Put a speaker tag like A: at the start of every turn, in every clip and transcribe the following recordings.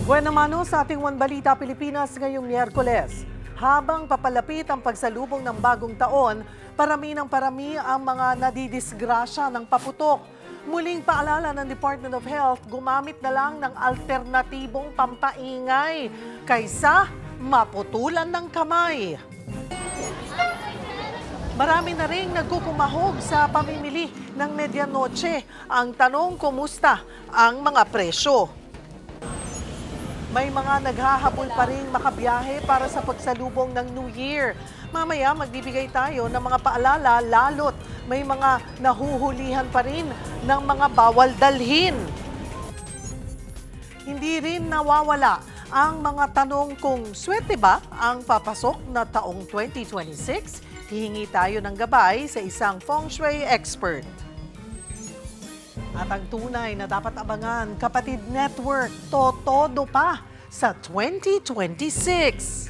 A: Buwan naman sa ating One Balita Pilipinas ngayong Miyerkules. Habang papalapit ang pagsalubong ng bagong taon, parami ng parami ang mga nadidisgrasya ng paputok. Muling paalala ng Department of Health, gumamit na lang ng alternatibong pampaingay kaysa maputulan ng kamay. Marami na rin nagkukumahog sa pamimili ng medianoche. Ang tanong, kumusta ang mga presyo? May mga naghahabol pa rin makabiyahe para sa pagsalubong ng New Year. Mamaya magbibigay tayo ng mga paalala, lalot may mga nahuhulihan pa rin ng mga bawal dalhin. Hindi rin nawawala ang mga tanong kung swerte ba ang papasok na taong 2026. Hihingi tayo ng gabay sa isang feng shui expert. At ang tunay na dapat abangan, Kapatid Network, totodo pa sa 2026.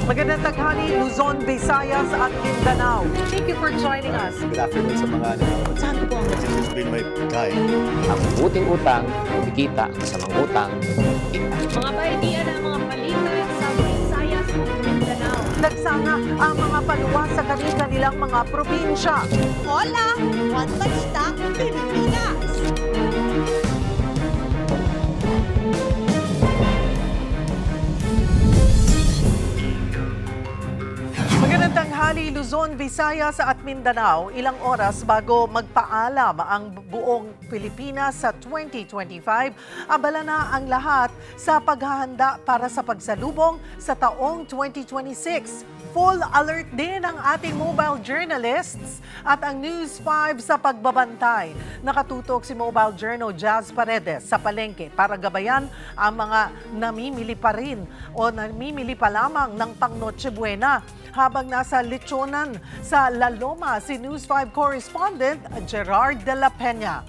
A: Magandang tanghali, Luzon, Visayas at Mindanao. Thank you for joining us.
B: Good afternoon sa mga nanonood.
A: Saan po ang
B: This has been my guide.
C: Ang mabuting utang, kumikita, masamang utang, kita.
D: Mga baitian ng mga balita sa Visayas at Mindanao.
A: nagsanga ang mga paluwa sa kanilang mga probinsya.
E: Hola! One Balita, Pilipinas!
A: Magandang tanghali, Luzon, Visayas at Mindanao. Ilang oras bago magpaalam ang buong Pilipinas sa 2025, abala na ang lahat sa paghahanda para sa pagsalubong sa taong 2026. Full alert din ang ating mobile journalists at ang News 5 sa pagbabantay. Nakatutok si Mobile Journal Jazz Paredes sa palengke para gabayan ang mga namimili pa rin o namimili pa lamang ng pang Noche Buena. Habang nasa lechonan sa La Loma, si News 5 correspondent Gerard de la Peña.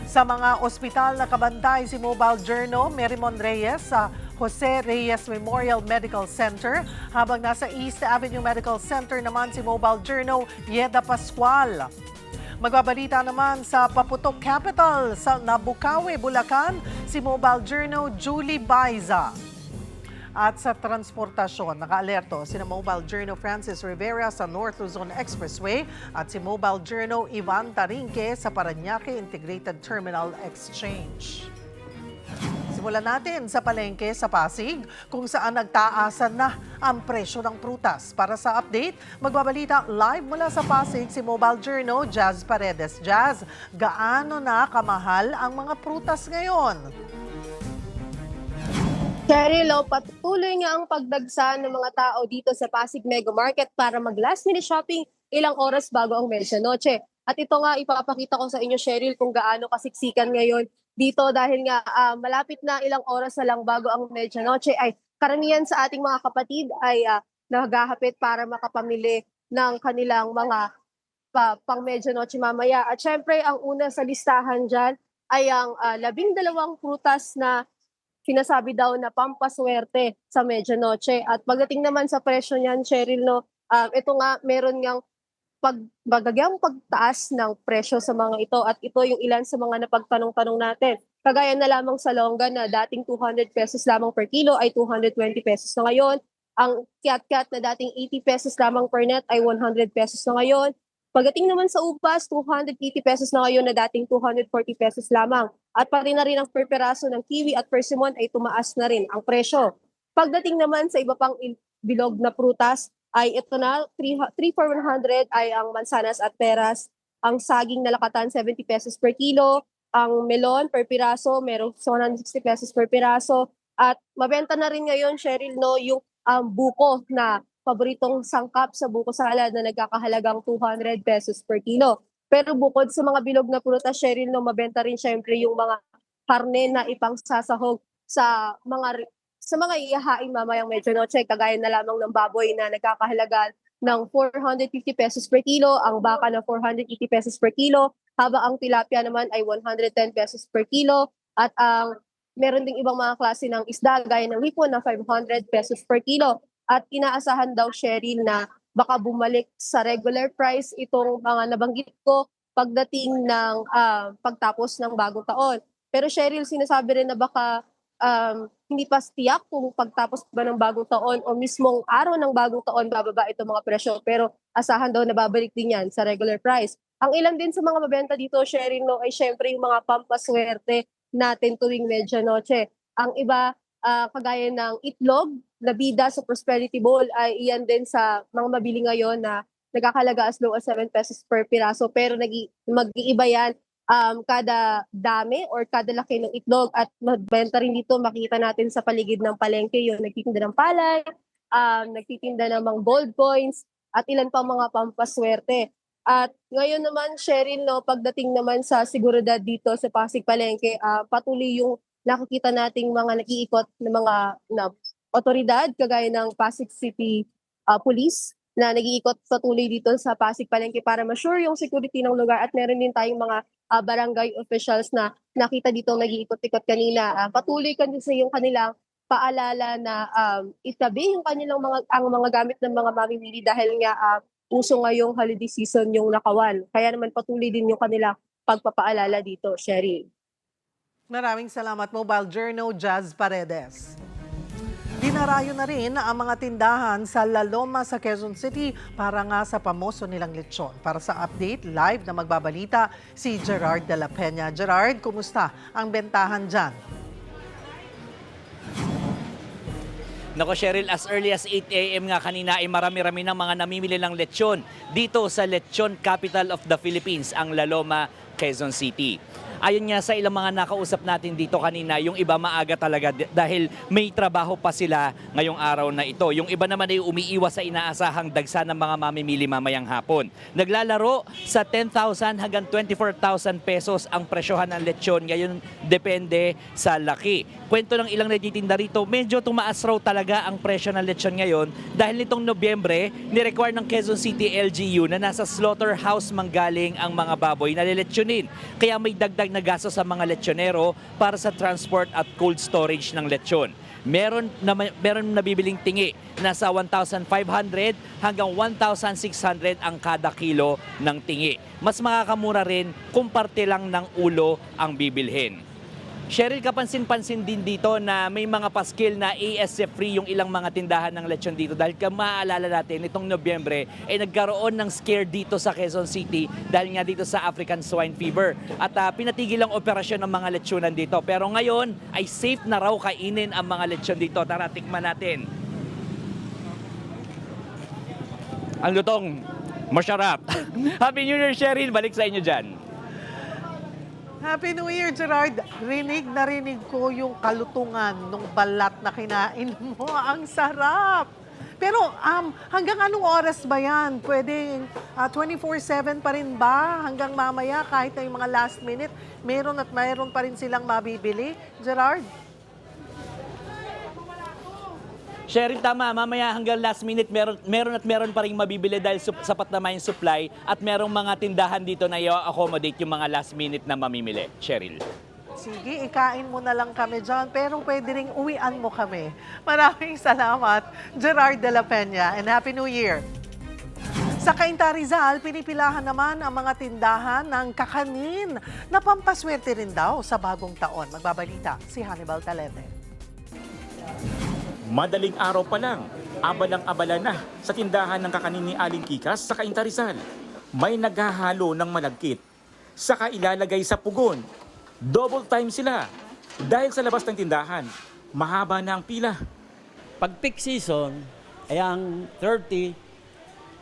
A: Sa mga ospital na kabantay si Mobile Journal Merimon Reyes sa Jose Reyes Memorial Medical Center, habang nasa East Avenue Medical Center naman si Mobile Journal Yeda Pascual. Magbabalita naman sa Paputok Capital sa Nabukawe, Bulacan, si Mobile Journal Julie Baiza. At sa transportasyon, naka-alerto sina Mobile Journal Francis Rivera sa North Luzon Expressway at si Mobile Journal Ivan Tarinque sa Parañaque Integrated Terminal Exchange. Simulan natin sa palengke sa Pasig kung saan nagtaasan na ang presyo ng prutas. Para sa update, magbabalita live mula sa Pasig si Mobile Journal Jazz Paredes. Jazz, gaano na kamahal ang mga prutas ngayon?
D: Cheryl, patuloy nga ang pagdagsa ng mga tao dito sa Pasig Mega Market para mag-last minute shopping ilang oras bago ang medianoche. At ito nga ipapakita ko sa inyo, Cheryl, kung gaano kasiksikan ngayon dito dahil nga malapit na ilang oras na lang bago ang medianoche ay karamihan sa ating mga kapatid ay naghahapit para makapamili ng kanilang mga pang medianoche mamaya. At syempre, ang una sa listahan dyan ay ang 12 prutas na sinasabi daw na pampaswerte sa medianoche. At pagdating naman sa presyo niyan, Cheryl, no, ito nga, meron ngang bagagyang pagtaas ng presyo sa mga ito. At ito yung ilan sa mga napagtanong-tanong natin. Kagaya na lamang sa longga na dating 200 pesos lamang per kilo ay 220 pesos na ngayon. Ang kiat-kiat na dating 80 pesos lamang per net ay 100 pesos na ngayon. Pagdating naman sa upas, 280 pesos na ngayon na dating 240 pesos lamang. At pati na rin ang per peraso ng kiwi at persimmon ay tumaas na rin ang presyo. Pagdating naman sa iba pang bilog na prutas, ay ito na, 3 for 100 ay ang mansanas at peras. Ang saging na lakatan, 70 pesos per kilo. Ang melon per piraso, merong 160 pesos per piraso. At mabenta na rin ngayon, Cheryl, no, yung buko na paboritong sangkap sa buko salad na nagkakahalagang 200 pesos per kilo. Pero bukod sa mga bilog na prutas, Cheryl, no, mabenta rin syempre yung mga karne na ipangsasahog sa mga ihahaing mamayang medianoche, kagaya na lamang ng baboy na nagkakahalaga ng 450 pesos per kilo, ang baka na 480 pesos per kilo, habang ang tilapia naman ay 110 pesos per kilo, at meron ding ibang mga klase ng isda gaya ng hipon na 500 pesos per kilo. At inaasahan daw, Cheryl, na baka bumalik sa regular price itong mga nabanggit ko pagdating ng pagtapos ng bagong taon. Pero Cheryl, sinasabi rin na baka hindi pa tiyak kung pagtapos ba ng bagong taon o mismong araw ng bagong taon bababa itong mga presyo. Pero asahan daw na babalik din yan sa regular price. Ang ilan din sa mga mabenta dito, Cheryl, no, ay syempre yung mga pampaswerte natin tuwing medianoche. Ang iba, kagaya ng itlog na bida sa Prosperity Bowl, ay iyan din sa mga mabili ngayon na nagkakalaga as low as 7 pesos per piraso. Pero mag-iiba yan kada dami or kada laki ng itlog, at magbenta rin dito, makita natin sa paligid ng palengke yun, nagtitinda ng palay, nagtitinda ng mga gold coins, at ilan pang mga pampaswerte. At ngayon naman, Cheryl, no, pagdating naman sa seguridad dito sa Pasig Palengke, patuloy yung nakikita nating mga nakiikot na mga otoridad, kagaya ng Pasig City Police, na nag-iikot patuloy dito sa Pasig Palengke para ma-sure yung security ng lugar. At meron din tayong mga barangay officials na nakita dito nag-iikot-ikot kanina. Patuloy kasi yung kanilang paalala na itabi yung kanilang ang mga gamit ng mga mamimili dahil nga uso ngayong holiday season yung nakawan. Kaya naman patuloy din yung kanilang pagpapaalala dito, Cheryl.
A: Maraming salamat, Mobile Journal Jazz Paredes. Dinarayo na rin ang mga tindahan sa La Loma sa Quezon City para nga sa pamoso nilang lechon. Para sa update, live na magbabalita si Gerard de la Peña. Gerard, kumusta ang bentahan dyan?
F: Nako Cheryl, as early as 8 a.m. nga kanina ay marami-rami ng mga namimili ng lechon dito sa lechon capital of the Philippines, ang La Loma, Quezon City. Ayon nga sa ilang mga nakausap natin dito kanina, yung iba maaga talaga dahil may trabaho pa sila ngayong araw na ito. Yung iba naman ay umiiwas sa inaasahang dagsa ng mga mamimili mamayang hapon. Naglalaro sa 10,000 hanggang 24,000 pesos ang presyohan ng lechon. Ngayon, depende sa laki. Kwento ng ilang nagtitinda rito, medyo tumaas raw talaga ang presyo ng lechon ngayon dahil nitong Nobyembre, nirequire ng Quezon City LGU na nasa slaughterhouse manggaling ang mga baboy na lelechonin. Kaya may dagdag na gasto sa mga lechonero para sa transport at cold storage ng lechon. Meron nabibiling tingi, nasa 1,500 hanggang 1,600 ang kada kilo ng tingi. Mas makakamura rin kung parte lang ng ulo ang bibilhin. Cheryl, kapansin-pansin din dito na may mga paskil na ASF-free yung ilang mga tindahan ng lechon dito dahil maaalala natin, itong Nobyembre ay nagkaroon ng scare dito sa Quezon City dahil nga dito sa African Swine Fever. At pinatigil ang operasyon ng mga lechonan dito. Pero ngayon ay safe na raw kainin ang mga lechon dito. Tara, tikman natin. Ang lutong, masarap. Happy New Year, Cheryl. Balik sa inyo dyan.
A: Happy New Year, Gerard. Rinig na rinig ko yung kalutungan ng balat na kinain mo. Ang sarap! Pero hanggang anong oras ba yan? Pwedeng 24/7 pa rin ba? Hanggang mamaya kahit na yung mga last minute, meron pa rin silang mabibili? Gerard?
F: Cheryl, tama. Mamaya hanggang last minute, meron pa rin mabibili dahil sapat naman yung supply at merong mga tindahan dito na i-accommodate yung mga last minute na mamimili. Cheryl.
A: Sige, ikain mo na lang kami dyan, pero pwede ring uwian mo kami. Maraming salamat, Gerard de la Peña, and Happy New Year! Sa Cainta Rizal, pinipilahan naman ang mga tindahan ng kakanin na pampaswerte rin daw sa bagong taon. Magbabalita si Hannibal Talete.
G: Madaling araw pa lang, abalang-abala na sa tindahan ng kakanin ni Aling Kikas sa Cainta Rizal. May naghahalo ng malagkit, saka ilalagay sa pugon. Double time sila. Dahil sa labas ng tindahan, mahaba na ang pila.
H: Pag peak season, ay ang 30,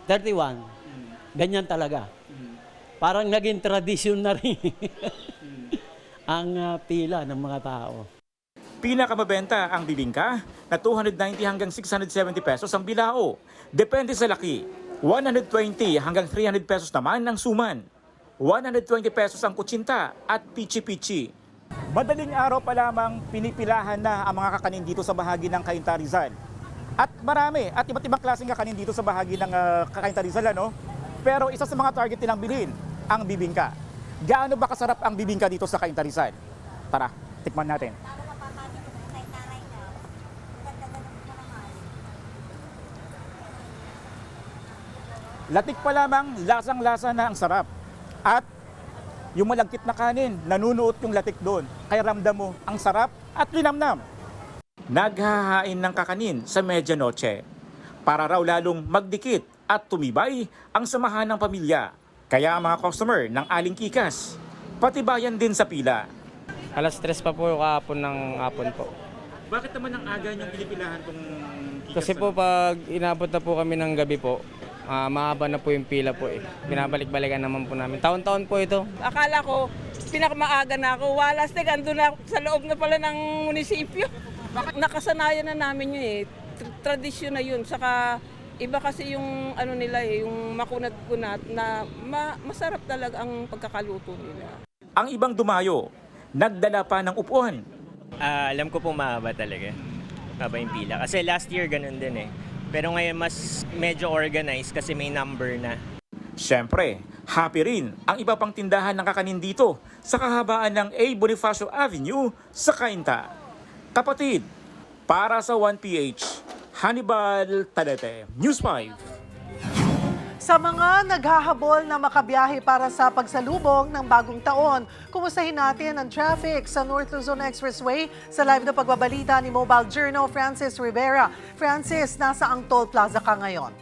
H: 31, ganyan talaga. Parang naging tradisyon na rin ang pila ng mga tao.
G: Pinakamabenta ang bibingka na 290 hanggang 670 pesos ang bilao. Depende sa laki. 120 hanggang 300 pesos naman ang suman. 120 pesos ang kutsinta at pichi-pichi. Madaling araw pa lamang pinipilahan na ang mga kakanin dito sa bahagi ng Cainta Rizal. At marami at iba't ibang klaseng kakanin dito sa bahagi ng Cainta Rizal, ano? Pero isa sa mga target nilang bilhin, ang bibingka. Gaano ba kasarap ang bibingka dito sa Cainta Rizal? Tara, tikman natin. Latik pa lamang, lasang-lasa na ang sarap. At Yung malagkit na kanin, nanunuot yung latik doon. Kaya ramdam mo, ang sarap at linamnam. Naghahain ng kakanin sa medianoche para raw lalong magdikit at tumibay ang samahan ng pamilya. Kaya ang mga customer ng Aling Kikas, patibayan din sa pila.
I: Alas 3 pa po kahapon ng hapon po.
G: Bakit naman ang aga niyong pinipilahan tong Kikas?
I: Kasi po pag inabot na po kami ng gabi po, mahaba na po yung pila po eh. Binabalik-balikan naman po namin. Taon-taon po ito.
J: Akala ko, pinakamaaga na ako. Walastig, ando na sa loob na pala ng munisipyo. Nakasanayan na namin yun eh. Tradisyon na yun. Saka iba kasi yung ano nila eh, yung makunat-kunat na masarap talaga ang pagkakaluto nila.
G: Ang ibang dumayo, nagdala pa ng upuan.
K: Alam ko po mahaba talaga. Mahaba yung pila. Kasi last year ganun din eh. Pero ngayon mas medyo organized kasi may number na.
G: Siyempre, happy rin ang iba pang tindahan ng kakanin dito sa kahabaan ng A. Bonifacio Avenue sa Cainta. Kapatid, para sa 1PH, Hannibal Tadete, News 5.
A: Sa mga naghahabol na makabiyahe para sa pagsalubong ng bagong taon, kumustahin natin ang traffic sa North Luzon Expressway sa live na pagbabalita ni Mobile Journal Francis Rivera. Francis, nasa ang toll plaza ka ngayon?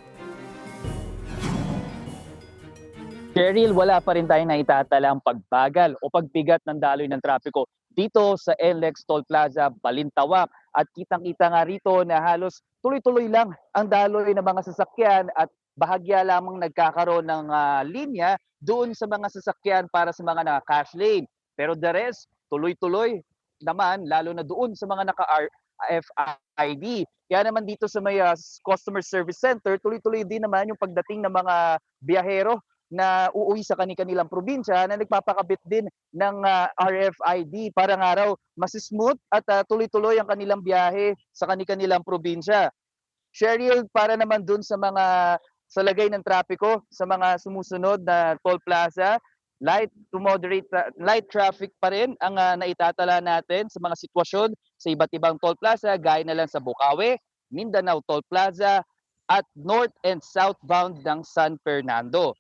L: Cheryl, wala pa rin tayong naitatalang pagbagal o pagbigat ng daloy ng trapiko dito sa NLEX Toll Plaza, Balintawak. At kitang-kita nga rito na halos tuloy-tuloy lang ang daloy ng mga sasakyan at bahagya lamang nagkakaroon ng linya doon sa mga sasakyan para sa mga naka-cash lane. Pero the rest, tuloy-tuloy naman, lalo na doon sa mga naka-RFID. Kaya naman dito sa may Customer Service Center, tuloy-tuloy din naman yung pagdating ng mga biyahero na uuwi sa kanilang probinsya na nagpapakabit din ng RFID para nga raw mas smooth at tuloy-tuloy ang kanilang biyahe sa kanilang probinsya. Cheryl, para naman dun sa mga sa lagay ng trapiko sa mga sumusunod na toll plaza, light to moderate light traffic pa rin ang naitatala natin sa mga sitwasyon sa iba't ibang toll plaza gaya na lang sa Bukawi, Mindanao Toll Plaza at north and southbound ng San Fernando.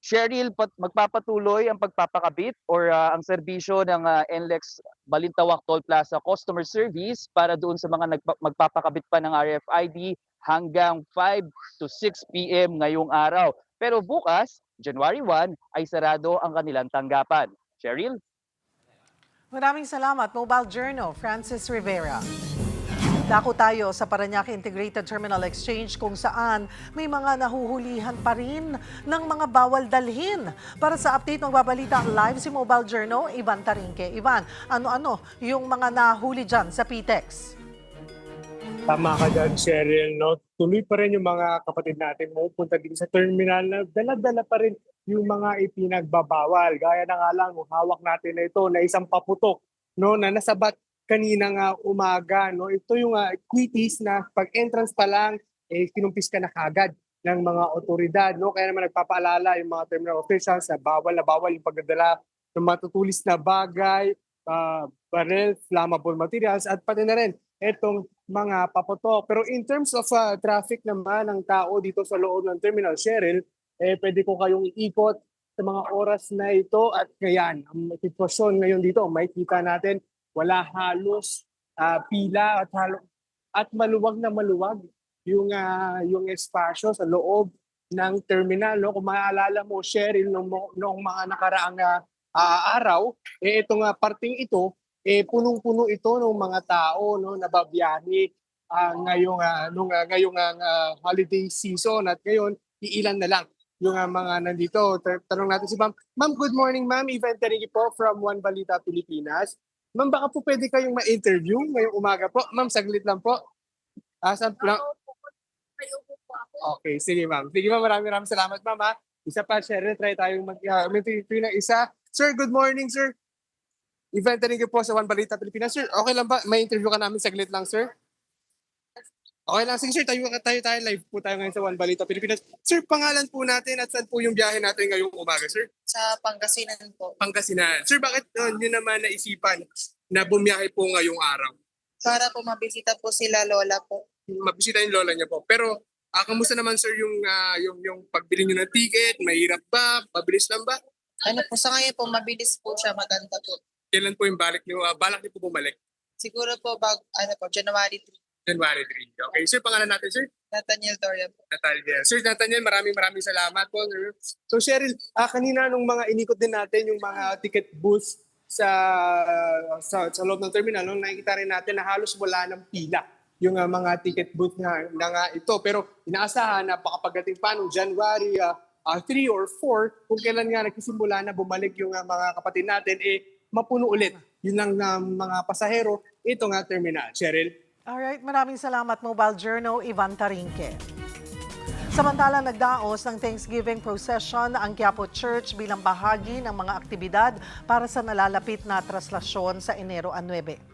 L: Cheryl, magpapatuloy ang pagpapakabit or ang serbisyo ng NLEX Balintawak Toll Plaza Customer Service para doon sa mga magpapakabit pa ng RFID hanggang 5 to 6 p.m. ngayong araw. Pero bukas, January 1, ay sarado ang kanilang tanggapan. Cheryl?
A: Maraming salamat, Mobile Journal Francis Rivera. Dako tayo sa Parañaque Integrated Terminal Exchange kung saan may mga nahuhulihan pa rin ng mga bawal dalhin. Para sa update, magbabalita live si Mobile Journal, Ivan Tarinque. Ivan, ano-ano yung mga nahuli dyan sa PTEX?
M: Tama ka dyan, Cheryl. No? Tuloy pa rin yung mga kapatid natin pupunta din sa terminal na dala-dala pa rin yung mga ipinagbabawal. Gaya na nga lang, hawak natin na ito na isang paputok no, na nasabat kaninang umaga. No? Ito yung quitties na pag-entrance pa lang, kinumpis ka na kagad ng mga otoridad. No? Kaya naman nagpapaalala yung mga terminal officials na bawal yung pagdadala ng matutulis na bagay, barrel, flammable materials, at pati na rin itong mga paputok. Pero in terms of traffic naman ng tao dito sa loob ng terminal, Cheryl, pwede ko kayong ikot sa mga oras na ito at ngayon, ang sitwasyon ngayon dito, makikita natin wala halos pila at maluwag na maluwag yung espasyo sa loob ng terminal. No? Kung maaalala mo, Cheryl, noong mga nakaraang araw, itong parting ito, punong-puno ito ng mga tao no, na babiyahe ngayong holiday season. At ngayon, iilan na lang yung mga nandito. Tanong natin si Ma'am. Ma'am, good morning, Ma'am. Ivan Tarinque po from One Balita Pilipinas. Ma'am, baka po pwede kayong ma-interview ngayong umaga po. Ma'am, saglit lang po. Saan po lang? Okay, sige ma'am. Sige ma'am, maraming salamat ma'am ha. Isa pa, Cheryl, try tayong mag-interview ng isa. Sir, good morning sir. Ivan Tarinque po sa One Balita Pilipinas. Sir, okay lang ba? May interview ka namin saglit lang sir? Okay lang. Sige sir, tayo live po tayo ngayon sa One Balita Pilipinas. Sir, pangalan po natin at saan po yung biyahe natin ngayong umaga sir?
N: Sa Pangasinan po.
M: Pangasinan. Sir, bakit nyo naman naisipan na bumiyahe po ngayong araw?
N: Para po mabisita po sila lola po.
M: Mabisita yung lola niya po. Pero kamusta naman sir yung pagbili niyo ng ticket? Mahirap ba? Mabilis lang ba?
N: Ano po, sa ngayon po, mabilis po siya, maganda po.
M: Kailan po yung balak niyo po bumalik?
N: Siguro po, January 3.
M: January 3. Okay, sir, pangalan natin, sir?
N: Nathaniel Doria po.
M: Nathaniel. Sir Nathaniel, maraming salamat po. So Cheryl, kanina nung mga inikot din natin yung mga ticket booths sa loob ng terminal, nung nakikita rin natin na halos wala ng pila yung mga ticket booth na nga ito. Pero inaasahan na pagdating pa nung January 3 or 4, kung kailan nga nagsisimula na bumalik yung mga kapatid natin, mapuno ulit yun ang mga pasahero ito nga terminal. Cheryl?
A: Alright, maraming salamat Mobile Journal, Ivan Tarinque. Samantala, nagdaos ng Thanksgiving procession ang Quiapo Church bilang bahagi ng mga aktibidad para sa nalalapit na traslasyon sa Enero 9.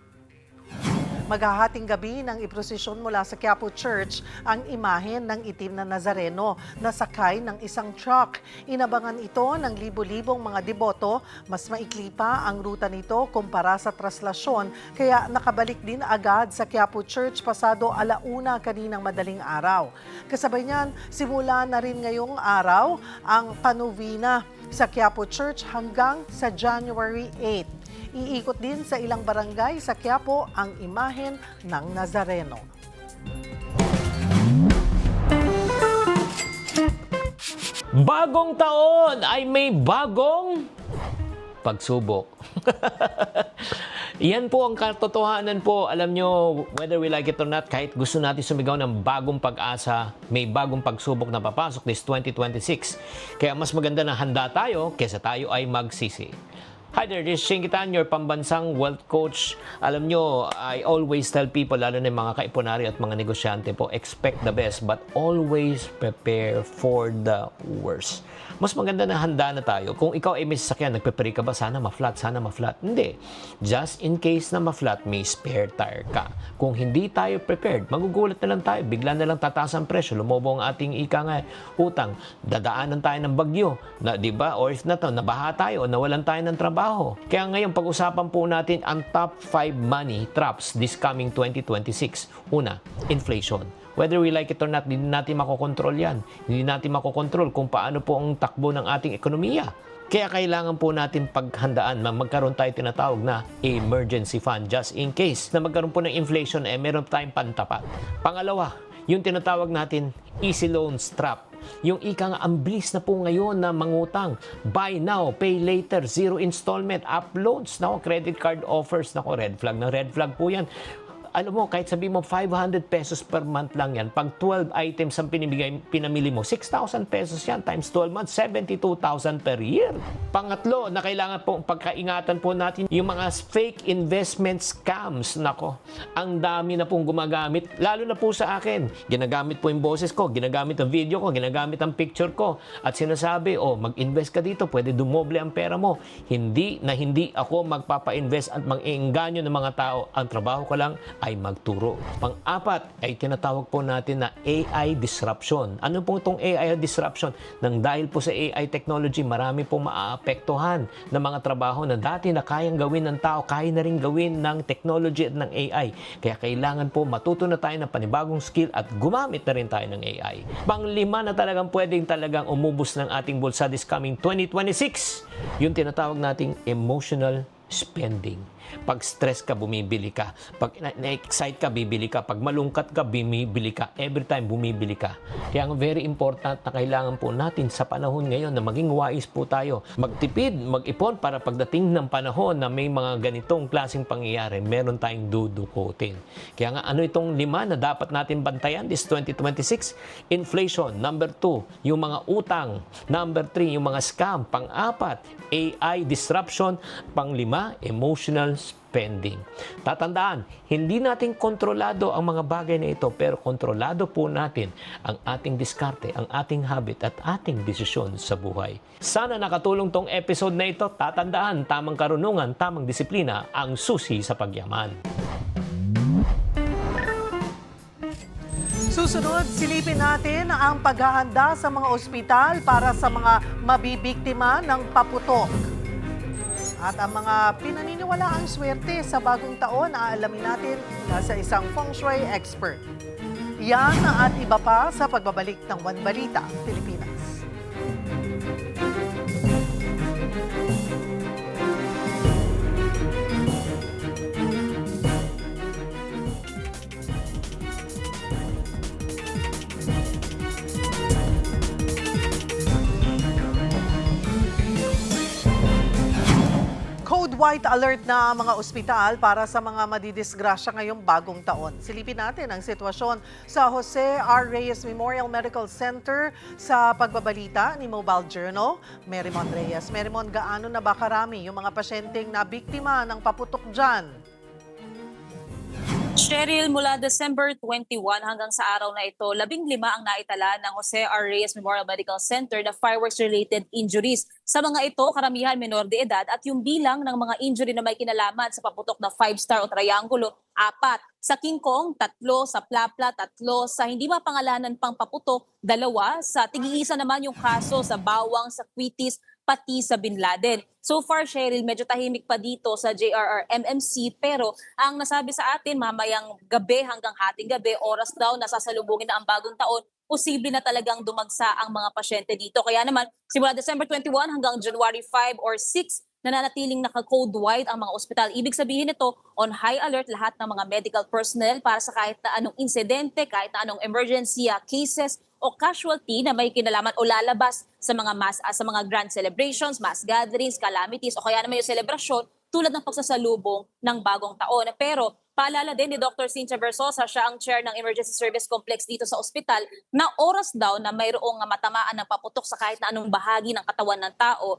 A: Maghahating gabi ng iprosesyon mula sa Quiapo Church ang imahen ng itim na Nazareno na sakay ng isang truck. Inabangan ito ng libo-libong mga deboto. Mas maikli pa ang ruta nito kumpara sa traslasyon, kaya nakabalik din agad sa Quiapo Church pasado 1:00 kaninang madaling araw. Kasabay niyan, simula na rin ngayong araw ang panovena sa Quiapo Church hanggang sa January 8. Iikot din sa ilang barangay sa Quiapo ang imahen ng Nazareno.
C: Bagong taon ay may bagong pagsubok. Yan po ang katotohanan po. Alam nyo, whether we like it or not, kahit gusto natin sumigaw ng bagong pag-asa, may bagong pagsubok na papasok this 2026. Kaya mas maganda na handa tayo kaysa tayo ay magsisi. Hi there, this is Shingitan, your pambansang wealth coach. Alam nyo, I always tell people, lalo na yung mga kaipunari at mga negosyante po, expect the best but always prepare for the worst. Mas maganda na handa na tayo. Kung ikaw ay may sasakyan, nagpe-pray ka ba? Sana ma-flat, sana ma-flat. Hindi. Just in case na ma-flat, may spare tire ka. Kung hindi tayo prepared, magugulat na lang tayo. Bigla na lang tataas ang presyo. Lumobo ang ating utang. Dadaanan tayo ng bagyo. Na, diba? Or if not, nabaha tayo o nawalan tayo ng trabaho. Kaya ngayon, pag-usapan po natin ang top 5 money traps this coming 2026. Una, inflation. Whether we like it or not, hindi natin makokontrol yan. Hindi natin makokontrol kung paano po ang takbo ng ating ekonomiya. Kaya kailangan po natin paghandaan na magkaroon tayo tinatawag na emergency fund just in case na magkaroon po ng inflation, meron tayong pantapat. Pangalawa, yung tinatawag natin easy loans trap. Yung ika nga, ang bilis na po ngayon na mangutang. Buy now, pay later, zero installment, up loans. Nako, credit card offers. Nako, red flag po yan. Alam mo, kahit sabi mo 500 pesos per month lang yan, pag 12 items ang pinamili mo, 6,000 pesos yan times 12 months, 72,000 per year. Pangatlo, na kailangan po pagkaingatan po natin yung mga fake investment scams. Nako, ang dami na pong gumagamit, lalo na po sa akin. Ginagamit po yung boses ko, ginagamit ang video ko, ginagamit ang picture ko, at sinasabi, mag-invest ka dito, pwede dumoble ang pera mo. Hindi ako magpapa-invest at mang-iengganyo ng mga tao. Ang trabaho ko lang ay magturo. Pang-apat ay tinatawag po natin na AI disruption. Ano po itong AI disruption? Nang dahil po sa AI technology, marami pong maaapektuhan ng mga trabaho na dati na kayang gawin ng tao, kaya na rin gawin ng technology at ng AI. Kaya kailangan po matuto na tayo ng panibagong skill at gumamit na rin tayo ng AI. Pang-lima na talagang pwedeng umubos ng ating bulsa this coming 2026, yung tinatawag nating emotional spending. Pag stress ka, bumibili ka. Pag na-excite ka, bibili ka. Pag malungkat ka, bumibili ka. Every time, bumibili ka. Kaya ang very important na kailangan po natin sa panahon ngayon na maging wais po tayo. Magtipid, mag-ipon para pagdating ng panahon na may mga ganitong klaseng pangyayari, meron tayong dudukutin. Kaya nga, ano itong 5 na dapat natin bantayan this 2026? Inflation. Number 2, yung mga utang. Number 3, yung mga scam. Pang-4, AI disruption. Pang-5, emotional spending. Tatandaan, hindi natin kontrolado ang mga bagay na ito, pero kontrolado po natin ang ating diskarte, ang ating habit at ating desisyon sa buhay. Sana nakatulong tong episode na ito. Tatandaan, tamang karunungan, tamang disiplina ang susi sa pagyaman.
A: Susunod, silipin natin ang paghahanda sa mga ospital para sa mga mabibiktima ng paputok. At ang mga pinaniniwalaang swerte sa bagong taon, aalamin natin sa isang feng shui expert. Yan at iba pa sa pagbabalik ng One Balita, Pilipinas. white alert na ang mga ospital para sa mga madidisgrasya ngayong bagong taon. Silipin natin ang sitwasyon sa Jose R. Reyes Memorial Medical Center sa pagbabalita ni Mobile Journal, Merrimon Reyes. Merrimon, gaano na ba karami yung mga pasyenteng na biktima ng paputok dyan?
O: Cheryl, mula December 21 hanggang sa araw na ito, 15 ang naitala ng Jose R. Reyes Memorial Medical Center na fireworks-related injuries. Sa mga ito, karamihan menor de edad at yung bilang ng mga injury na may kinalaman sa paputok na 5-star o triangulo, 4. Sa King Kong, 3. Sa Plapla, 3. Sa hindi mapangalanan pang paputok, 2. Sa tig-iisa naman yung kaso sa Bawang, sa Quitis, pati sa Bin Laden. So far, Cheryl, medyo tahimik pa dito sa JRR MMC, pero ang nasabi sa atin mamayang gabi hanggang hating gabi, oras daw nasasalubungin na ang bagong taon, posible na talagang dumagsa ang mga pasyente dito. Kaya naman, simula December 21 hanggang January 5 or 6, nananatiling naka-code white ang mga ospital. Ibig sabihin nito, on high alert lahat ng mga medical personnel para sa kahit na anong insidente, kahit na anong emergency cases o casualty na may kinalaman o lalabas sa mga grand celebrations, mass gatherings, calamities o kaya naman yung selebrasyon tulad ng pagsasalubong ng bagong taon. Pero paalala din ni Dr. Cynthia Versosa, siya ang chair ng Emergency Service Complex dito sa ospital, na oras daw na mayroong matamaan ng paputok sa kahit na anong bahagi ng katawan ng tao,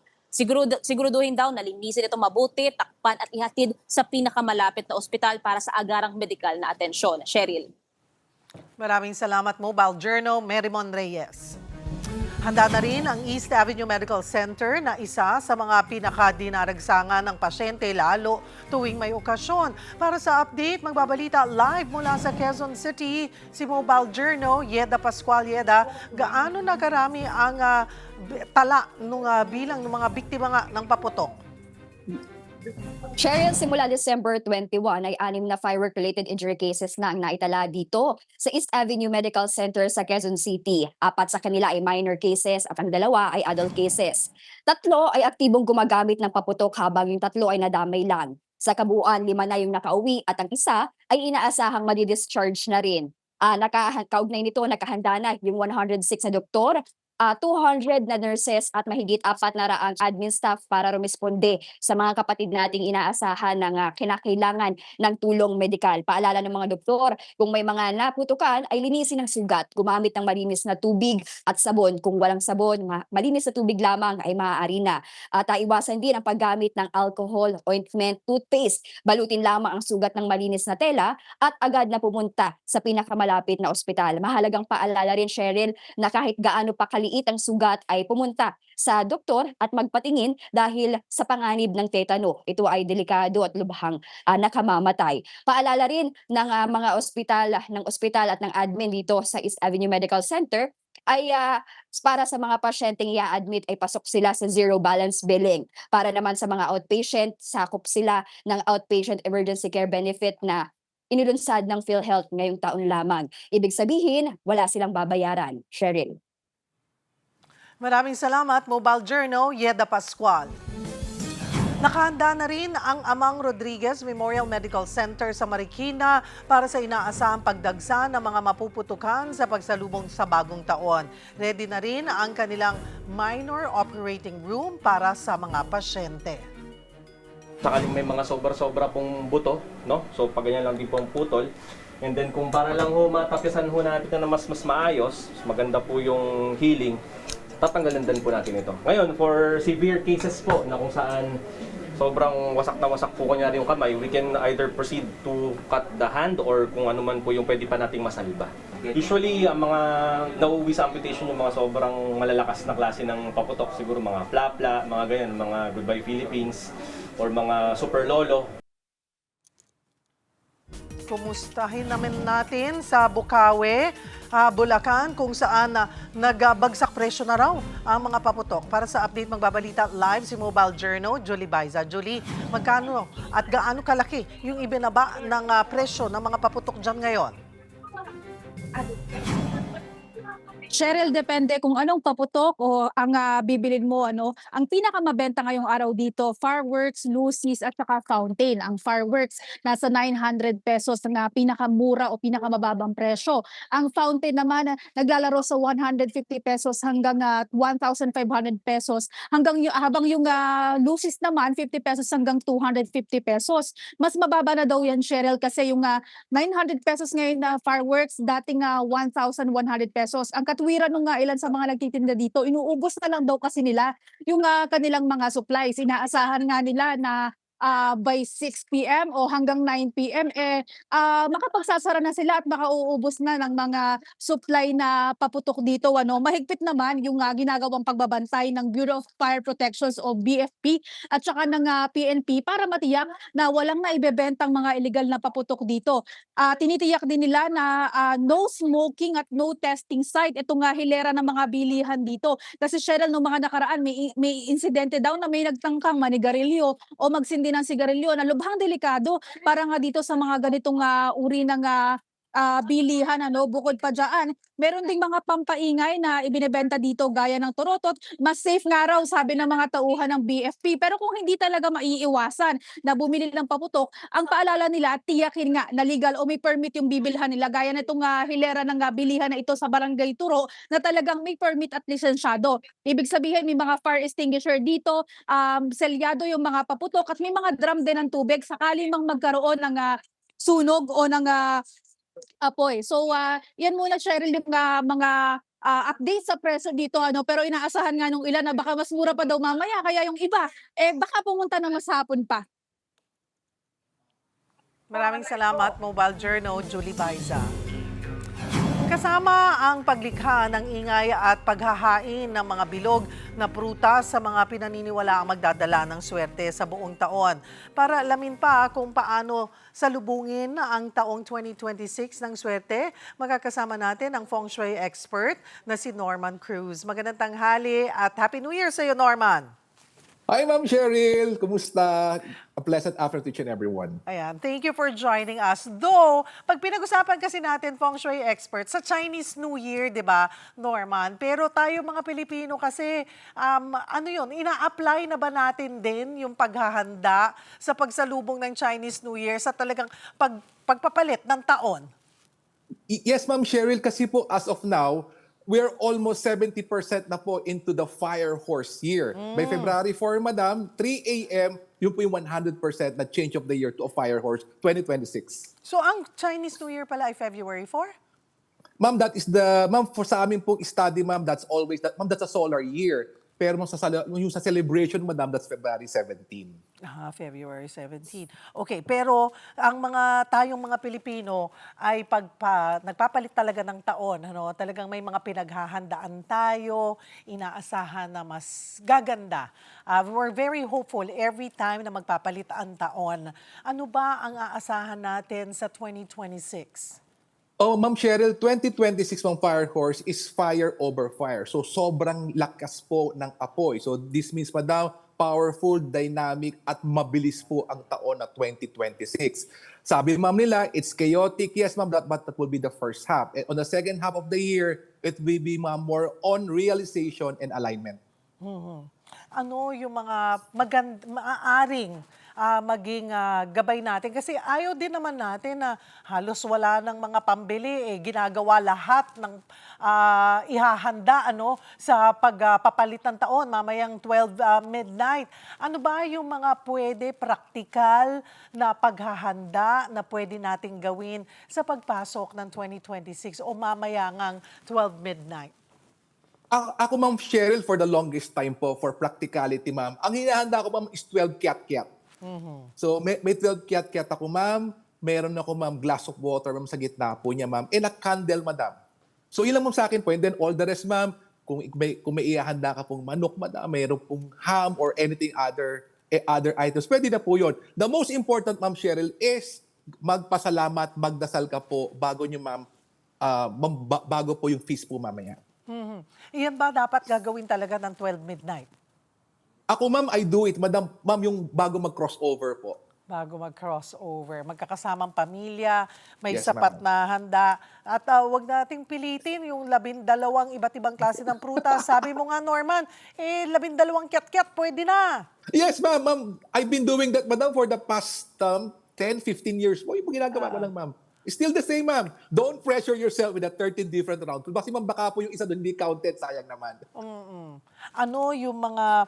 O: siguraduhin daw na linisin ito mabuti, takpan at ihatid sa pinakamalapit na ospital para sa agarang medikal na atensyon. Cheryl.
A: Maraming salamat, Mobile Journal, Merrimon Reyes. Handa na rin ang East Avenue Medical Center na isa sa mga pinakadinaragsangan ng pasyente lalo tuwing may okasyon. Para sa update, magbabalita live mula sa Quezon City, si Mobile Journal, Yeda Pascual. Yeda, gaano na karami ang tala bilang ng mga biktima nga ng paputok?
P: Cheryl, simula December 21 ay 6 na firework-related injury cases na ang naitala dito sa East Avenue Medical Center sa Quezon City. 4 sa kanila ay minor cases at ang 2 ay adult cases. 3 ay aktibong gumagamit ng paputok habang yung 3 ay nadamay lang. Sa kabuuan, 5 na yung nakauwi at ang isa ay inaasahang madi-discharge na rin. Kaugnay nito, nakahanda na yung 106 na doktor, 200 na nurses at mahigit 400 admin staff para rumisponde sa mga kapatid nating inaasahan ng kinakailangan ng tulong medikal. Paalala ng mga doktor, kung may mga naputukan ay linisin ang sugat, gumamit ng malinis na tubig at sabon. Kung walang sabon, malinis na tubig lamang ay maaari na. At iwasan din ang paggamit ng alcohol, ointment, toothpaste. Balutin lamang ang sugat ng malinis na tela at agad na pumunta sa pinakamalapit na ospital. Mahalagang paalala rin, Cheryl, na kahit gaano pa ang sugat ay pumunta sa doktor at magpatingin dahil sa panganib ng tetano. Ito ay delikado at lubhang nakamamatay. Paalala rin ng mga ospital at ng admin dito sa East Avenue Medical Center ay para sa mga pasyenteng i-admit ay pasok sila sa zero balance billing. Para naman sa mga outpatient, sakop sila ng outpatient emergency care benefit na inilunsad ng PhilHealth ngayong taon lamang. Ibig sabihin, wala silang babayaran. Cheryl.
A: Maraming salamat, Mobile Journal, Yeda Pascual. Nakahanda na rin ang Amang Rodriguez Memorial Medical Center sa Marikina para sa inaasahang pagdagsa ng mga mapuputukan sa pagsalubong sa bagong taon. Ready na rin ang kanilang minor operating room para sa mga pasyente.
Q: Sakaling may mga sobra-sobra pong buto, no? So pag ganyan lang din po ang putol. And then kung para lang matapisan natin na mas maayos, maganda po yung healing, tatanggalan din po natin ito. Ngayon, for severe cases po na kung saan sobrang wasak na wasak po kunyari yung kamay, we can either proceed to cut the hand or kung ano man po yung pwede pa nating masalba. Usually, ang mga nauuwi sa amputation yung mga sobrang malalakas na klase ng paputok, siguro mga plapla, mga ganyan, mga Goodbye Philippines, or mga super lolo.
A: Kumustahin naman natin sa Bukawi, Bulacan, kung saan nagbagsak presyo na raw ang mga paputok. Para sa update, magbabalita live si Mobile Journal, Julie Baiza. Julie, magkano at gaano kalaki yung ibinaba ng presyo ng mga paputok dyan ngayon?
R: Cheryl, depende kung anong paputok o ang bibilin mo. Ang pinakamabenta ngayong araw dito, fireworks, lucis at saka fountain. Ang fireworks nasa 900 pesos na pinakamura o pinakamababang presyo. Ang fountain naman naglalaro sa 150 pesos hanggang 1,500 pesos. Habang yung lucis naman 50 pesos hanggang 250 pesos. Mas mababa na daw yan, Cheryl, kasi yung 900 pesos ngayon na fireworks, dating 1,100 pesos. Ang katwiran nung ilan sa mga nagtitinda dito, inuubos na lang daw kasi nila yung kanilang mga supplies. Inaasahan nga nila na by 6 p.m. o hanggang 9 p.m. Makapagsasara na sila at makauubos na ng mga supply na paputok dito. Mahigpit naman yung ginagawang pagbabantay ng Bureau of Fire Protections o BFP at saka ng PNP para matiyak na walang naibebentang mga illegal na paputok dito. Tinitiyak din nila na no smoking at no testing site. Ito nga hilera ng mga bilihan dito. Kasi Cheryl, nung mga nakaraan, may insidente daw na may nagtangkang manigarilyo o magsindi ng sigarilyo na lubhang delikado para nga dito sa mga ganitong uri ng bilihan. Bukod pa dyan, meron ding mga pampaingay na ibinebenta dito gaya ng torotot. Mas safe nga raw, sabi ng mga tauhan ng BFP. Pero kung hindi talaga maiiwasan na bumili ng paputok, ang paalala nila, tiyakin nga na legal o may permit yung bibilhan nila. Gaya nitong hilera ng bilihan na ito sa Barangay Turo na talagang may permit at lisensyado. Ibig sabihin, may mga fire extinguisher dito, selyado yung mga paputok at may mga drum din ng tubig sakali mang magkaroon ng sunog o ng apoy. So, yan muna, Cheryl, yung mga update sa presyo dito. Pero inaasahan nga nung ilan na baka mas mura pa daw mamaya. Kaya yung iba, baka pumunta na mas hapon pa.
A: Maraming salamat, Mobile Journal, Julie Baiza. Kasama ang paglikha ng ingay at paghahain ng mga bilog na prutas sa mga pinaniniwala ang magdadala ng swerte sa buong taon. Para alamin pa kung paano salubungin ang taong 2026 ng swerte, magkakasama natin ang feng shui expert na si Norman Cruz. Magandang tanghali at Happy New Year sa iyo, Norman.
S: Hi, Ma'am Cheryl. Kumusta? A pleasant afternoon to each and everyone.
A: Ayan, thank you for joining us. Though, pag pinag-usapan kasi natin, feng shui expert, sa Chinese New Year, di ba, Norman? Pero tayo mga Pilipino kasi, ina-apply na ba natin din yung paghahanda sa pagsalubong ng Chinese New Year sa talagang pagpapalit ng taon?
S: Yes, Ma'am Cheryl, kasi po as of now, we're almost 70% na po into the fire horse year. By February 4, Madam, 3 a.m., yun po yung 100% na change of the year to a fire horse 2026.
A: So, ang Chinese New Year pala ay February 4?
S: Ma'am, for sa amin pong study, ma'am, that's a solar year. Pero yung sa celebration, Madam, that's February 17.
A: February 17. Okay, pero ang tayong mga Pilipino ay nagpapalit talaga ng taon. Talagang may mga pinaghahandaan tayo, inaasahan na mas gaganda. We're very hopeful every time na magpapalit ang taon. Ano ba ang aasahan natin sa 2026?
S: Oh, Ma'am Cheryl, 2026 pang fire horse is fire over fire. So sobrang lakas po ng apoy. So this means, Madam, powerful, dynamic, at mabilis po ang taon na 2026. Sabi, Ma'am, nila, it's chaotic. Yes, Ma'am, but that will be the first half. And on the second half of the year, it will be, Ma'am, more on realization and alignment.
A: Ano yung mga maaaring maging gabay natin? Kasi ayaw din naman natin na halos wala ng mga pambili. Ginagawa lahat ng ihahanda sa pagpapalit ng taon, mamayang 12 midnight. Ano ba yung mga pwede praktikal na paghahanda na pwede nating gawin sa pagpasok ng 2026 o mamaya ngang 12 midnight?
S: Ako, Ma'am Cheryl, for the longest time po, for practicality, Ma'am, ang hinahanda ko, Ma'am, is 12 kiat-kiat. So, may 12 kiat-kiat ako, Ma'am. Meron ako, Ma'am, glass of water, Ma'am, sa gitna po niya, Ma'am. And a candle, Madam. So, ilang, Ma'am, sa akin po. And then all the rest, Ma'am, kung may ihahanda ka pong manok, Madam, mayroon pong ham or anything other items, pwede na po yun. The most important, Ma'am Cheryl, is magpasalamat, magdasal ka po bago nyo, Ma'am, bago po yung feast po mamaya.
A: Iyan ba dapat gagawin talaga ng 12 midnight?
S: Ako, Ma'am, I do it. Ma'am, yung bago mag-crossover po.
A: bago mag-crossover. Magkakasamang pamilya, may
S: Yes,
A: sapat
S: ma'am.
A: na handa. At wag nating pilitin yung 12 iba't ibang klase ng prutas. Sabi mo nga, Norman, 12 kiat-kiat, pwede na.
S: Yes, ma'am. Ma'am, I've been doing that, madam, for the past 10, 15 years po. Yung ginagawa ko lang, ma'am. Still the same, ma'am. Don't pressure yourself with the 13 different rounds. Kasi ma'am, baka po yung isa doon hindi counted, sayang naman.
A: Ano yung mga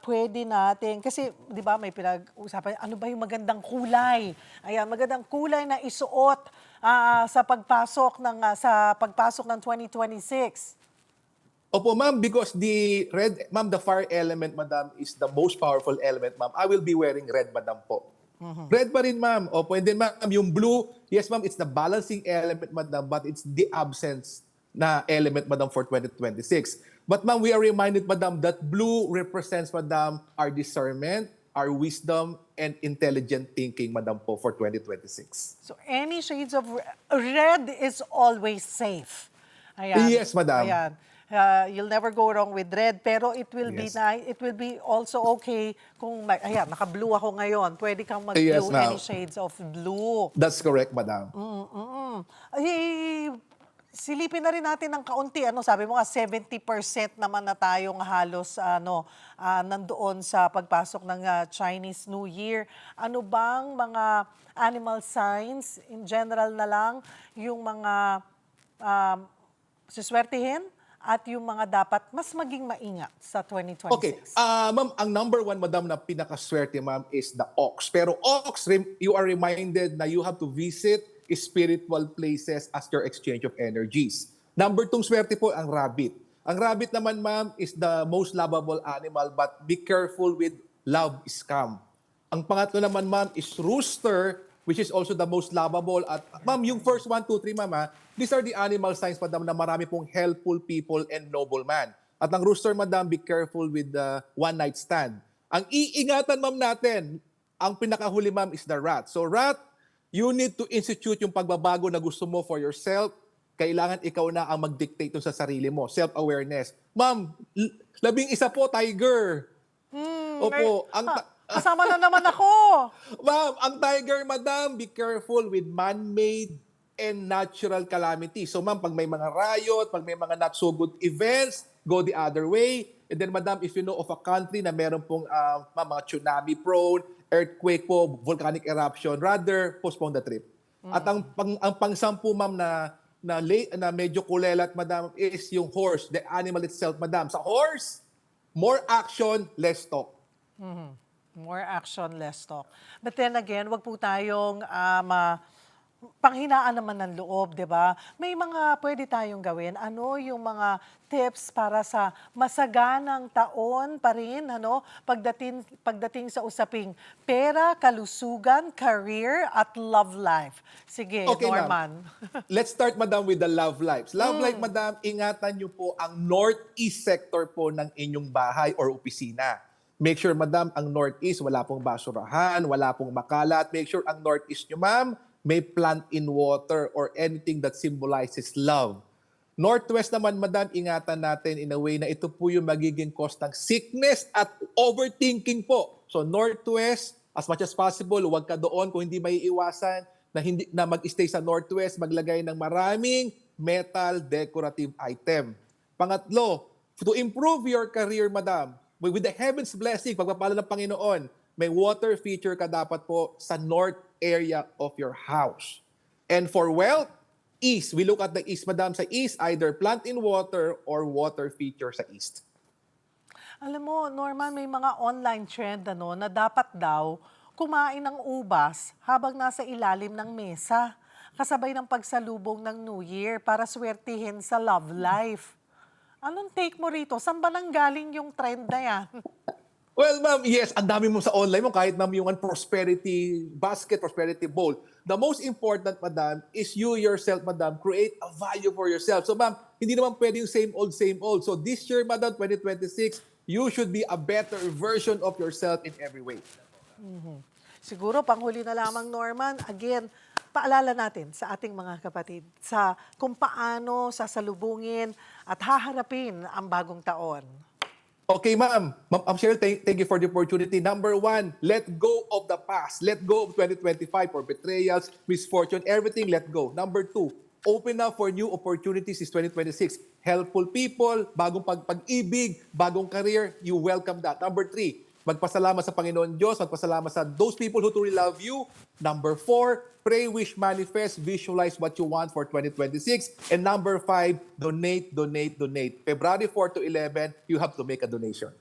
A: pwede natin, kasi di ba may pinag-usapan, ano ba yung magandang kulay? Ayan, magandang kulay na isuot sa pagpasok ng 2026.
S: Opo, ma'am, because the red, ma'am, the fire element, madam, is the most powerful element, ma'am. I will be wearing red, madam po. Red pa rin, ma'am. Opo, and then, ma'am, yung blue, yes, ma'am, it's the balancing element, madam, but it's the absence na element, madam, for 2026. But, ma'am, we are reminded, madam, that blue represents, madam, our discernment, our wisdom, and intelligent thinking, madam, po, for 2026.
A: So any shades of red is always safe. Ayan.
S: Yes, madam.
A: Ayan. You'll never go wrong with red, pero it will be
S: Yes.
A: nice. It will be also okay kung ayan, naka-blue ako ngayon. Pwede kang mag-blue,
S: Yes, ma'am.
A: any shades of blue.
S: That's correct, madam.
A: Ay, silipin na rin natin ng kaunti. Ano, sabi mo nga 70% naman na tayong halos nandoon sa pagpasok ng Chinese New Year. Ano bang mga animal signs in general na lang yung mga siswertihin at yung mga dapat mas maging maingat sa 2026?
S: Okay. Ma'am, ang number one, madam, na pinakaswerte, ma'am, is the ox. Pero ox, you are reminded na you have to visit spiritual places as your exchange of energies. Number 2 swerte po, ang rabbit. Ang rabbit naman, ma'am, is the most lovable animal, but be careful with love scam. Ang pangatlo naman, ma'am, is rooster, which is also the most lovable. At ma'am, yung first 1, 2, 3, ma'am, these are the animal signs, madam, na marami pong helpful people and nobleman. At ang rooster, madam, be careful with the one-night stand. Ang iingatan, ma'am, natin, ang pinakahuli, ma'am, is the rat. So rat, you need to institute yung pagbabago na gusto mo for yourself. Kailangan ikaw na ang mag-dictate sa sarili mo. Self-awareness. Ma'am, 11 po, tiger. Opo.
A: Kasama na naman ako.
S: Ma'am, ang tiger, madam, be careful with man-made and natural calamity. So ma'am, pag may mga riot, pag may mga not so good events, go the other way. And then madam, if you know of a country na meron pong mga tsunami prone, earthquake po, volcanic eruption, rather postpone the trip. At ang pang-sampu, ma'am, na medyo kulelat, madam, is yung horse, the animal itself, madam. Sa horse, more action, less talk.
A: More action, less talk. But then again, wag po tayong panghinaan naman ng loob, di ba? May mga pwede tayong gawin. Ano yung mga tips para sa masaganang taon pa rin, pagdating sa usaping pera, kalusugan, career, at love life? Sige,
S: Okay,
A: Norman.
S: Let's start, madam, with the love lives. Love life, madam, ingatan niyo po ang northeast sector po ng inyong bahay or opisina. Make sure, madam, ang northeast, wala pong basurahan, wala pong makalat. Make sure ang northeast niyo, ma'am, may plant in water or anything that symbolizes love. Northwest naman, madam, ingatan natin in a way na ito po yung magiging cause ng sickness at overthinking po. So Northwest, as much as possible, huwag ka doon kung hindi may iwasan na mag-stay sa Northwest, maglagay ng maraming metal decorative item. Pangatlo, to improve your career, madam, with the heaven's blessing, pagpapala ng Panginoon, may water feature ka dapat po sa north area of your house. And for wealth, east. We look at the east, madam, sa east, either plant in water or water feature sa east.
A: Alam mo, Norman, may mga online trend na dapat daw kumain ng ubas habang nasa ilalim ng mesa, kasabay ng pagsalubong ng New Year para swertihin sa love life. Anong take mo rito? Saan ba nanggaling yung trend na yan?
S: Well, ma'am, yes, ang dami mo sa online mo, kahit ma'am yung prosperity basket, prosperity bowl. The most important, madam, is you yourself, madam, create a value for yourself. So, ma'am, hindi naman pwede yung same old. So, this year, madam, 2026, you should be a better version of yourself in every way.
A: Siguro, panghuli na lamang, Norman, again, paalala natin sa ating mga kapatid sa kung paano sasalubungin at haharapin ang bagong taon.
S: Okay, ma'am. Ma'am Cheryl, thank you for the opportunity. Number 1, let go of the past. Let go of 2025 for betrayals, misfortune, everything let go. Number 2, open up for new opportunities is 2026. Helpful people, bagong pag-ibig, bagong career, you welcome that. Number 3, magpasalamat sa Panginoon Diyos, magpasalamat sa those people who truly love you. Number 4, pray, wish, manifest, visualize what you want for 2026. And number 5, donate, donate, donate. February 4 to 11, you have to make a donation.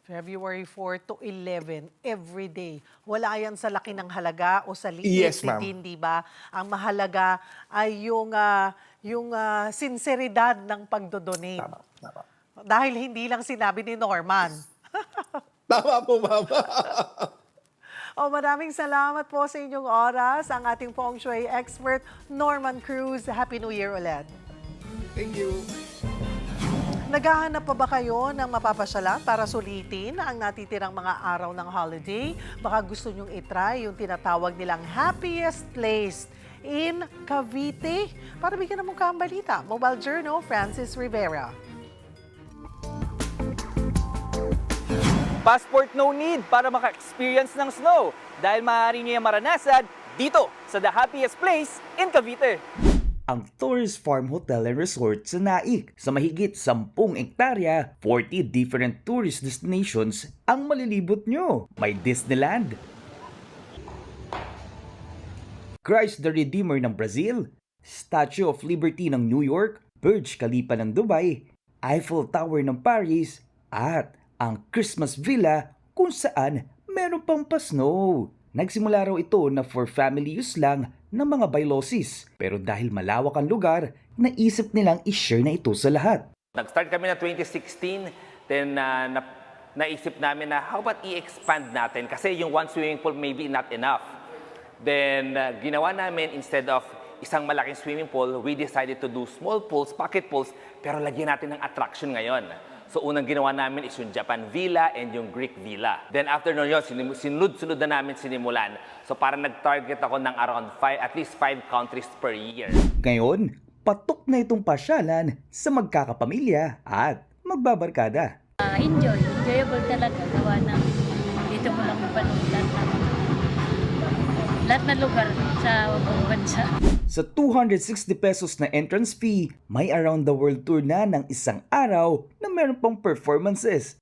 A: February 4 to 11, every day. Wala yan sa laki ng halaga o sa liit,
S: Yes, ma'am.
A: di ba? Ang mahalaga ay yung sinseridad ng pagdodonate.
S: Tama.
A: Dahil hindi lang sinabi ni Norman.
S: Tama po, ma'am.
A: Maraming salamat po sa inyong oras. Ang ating feng shui expert, Norman Cruz. Happy New Year ulit.
S: Thank you.
A: Naghahanap pa ba kayo ng mapapasyalan para sulitin ang natitirang mga araw ng holiday? Baka gusto nyong itry yung tinatawag nilang happiest place in Cavite. Para bigyan ng mukha ang balita, Mobile Journal, Francis Rivera.
F: Passport no need para maka-experience ng snow dahil maaari niyo yung maranasan dito sa The Happiest Place in Cavite.
T: Ang Tourist Farm Hotel and Resort sa Naik. Sa mahigit 10 ektarya, 40 different tourist destinations ang malilibot nyo. May Disneyland, Christ the Redeemer ng Brazil, Statue of Liberty ng New York, Burj Khalifa ng Dubai, Eiffel Tower ng Paris, at ang Christmas Villa kung saan meron pang pa-snow. Nagsimula raw ito na for family use lang ng mga Bailosis. Pero dahil malawak ang lugar, naisip nilang i-share na ito sa lahat.
U: Nag-start kami na 2016, then naisip namin na how about i-expand natin? Kasi yung one swimming pool maybe not enough. Then ginawa namin instead of isang malaking swimming pool, we decided to do small pools, pocket pools, pero lagyan natin ng attraction ngayon. So unang ginawa namin is yung Japan Villa and yung Greek Villa. Then after nun yun, sinunod na namin sinimulan. So parang nag-target ako ng around at least 5 countries per year.
T: Ngayon, patok na itong pasyalan sa magkakapamilya at magbabarkada.
V: Enjoyable talaga. Gawa ng dito mo lang mapanulan lahat na lugar sa buong bansa.
T: Sa 260 pesos na entrance fee, may around the world tour na ng isang araw na meron pang performances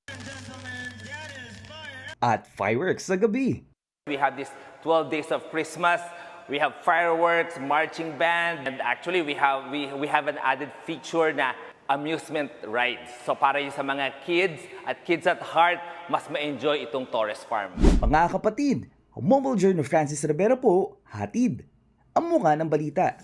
T: at fireworks sa gabi.
U: We have this 12 days of Christmas. We have fireworks, marching band, and actually we have an added feature na amusement rides. So para yung sa mga kids at kids at heart, mas ma-enjoy itong Torres Farm.
T: Mga kapatid, Mobile Journal Francis Rivera po, hatid ang mukha ng balita.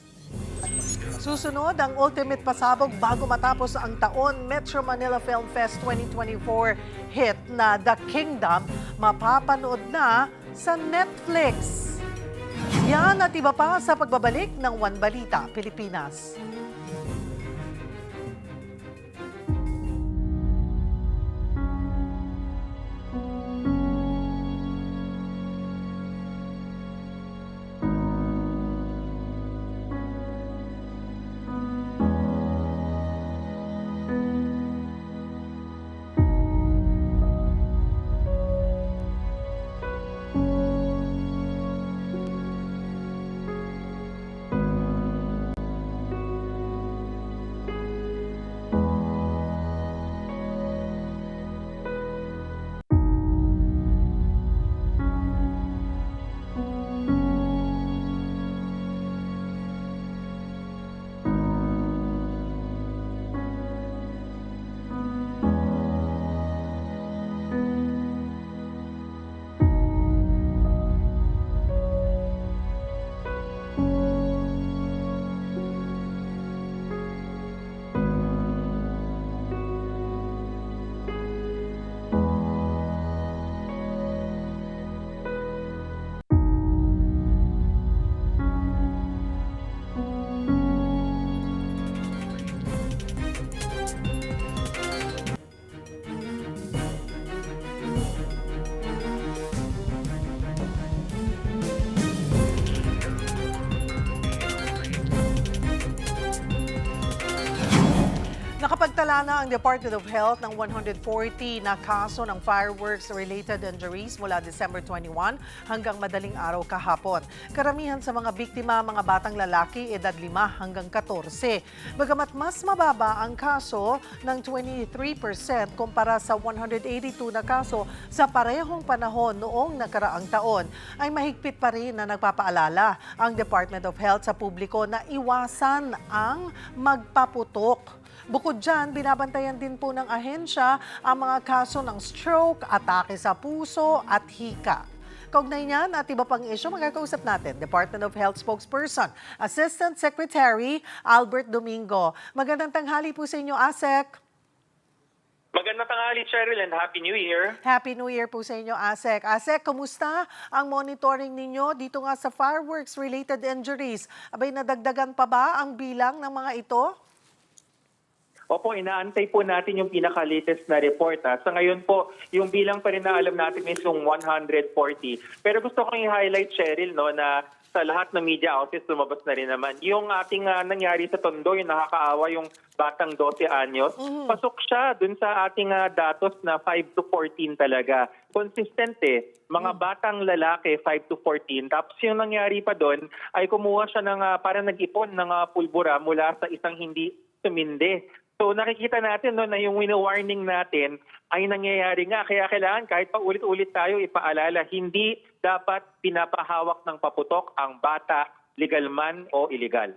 A: Susunod ang ultimate pasabog bago matapos ang taon, Metro Manila Film Fest 2024 hit na The Kingdom, mapapanood na sa Netflix. Yan at iba pa sa pagbabalik ng One Balita, Pilipinas. Nagtala na ang Department of Health ng 140 na kaso ng fireworks-related injuries mula December 21 hanggang madaling araw kahapon. Karamihan sa mga biktima, mga batang lalaki, edad 5 hanggang 14. Bagamat mas mababa ang kaso ng 23% kumpara sa 182 na kaso sa parehong panahon noong nakaraang taon, ay mahigpit pa rin na nagpapaalala ang Department of Health sa publiko na iwasan ang magpaputok. Bukod dyan, binabantayan din po ng ahensya ang mga kaso ng stroke, atake sa puso at hika. Kaugnay niyan at iba pang isyu, magkakausap natin Department of Health spokesperson, Assistant Secretary Albert Domingo. Magandang tanghali po sa inyo, ASEC.
B: Magandang tanghali, Cheryl, and Happy New Year.
A: Happy New Year po sa inyo, ASEC. ASEC, kumusta ang monitoring ninyo dito nga sa fireworks-related injuries? Abay, nadagdagan pa ba ang bilang ng mga ito?
B: Opo, inaantay po natin yung pinaka-latest na report. Sa ngayon po, yung bilang pa rin na alam natin is yung 140. Pero gusto kong i-highlight, Cheryl, no, na sa lahat ng media outlets lumabas na rin naman. Yung ating nangyari sa Tondo, yung nakakaawa yung batang 12 anyos, pasok siya dun sa ating datos na 5 to 14 talaga. Consistent mga batang lalaki 5 to 14. Tapos yung nangyari pa doon ay kumuha siya ng parang nag-ipon ng pulbura mula sa isang hindi sumindi. So nakikita natin no, na yung wino-warning natin ay nangyayari nga. Kaya kailangan kahit pa ulit-ulit tayo ipaalala, hindi dapat pinapahawak ng paputok ang bata, legal man o illegal.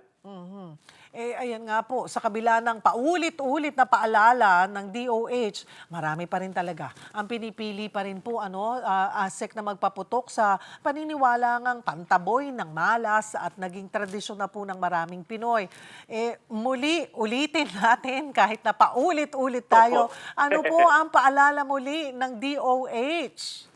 A: Ayan nga po, sa kabila ng paulit-ulit na paalala ng DOH, marami pa rin talaga ang pinipili pa rin po ASEC na magpaputok sa paniniwala ng pantaboy ng malas at naging tradisyon na po ng maraming Pinoy. Muli, ulitin natin kahit na paulit-ulit tayo, ano po ang paalala muli ng DOH?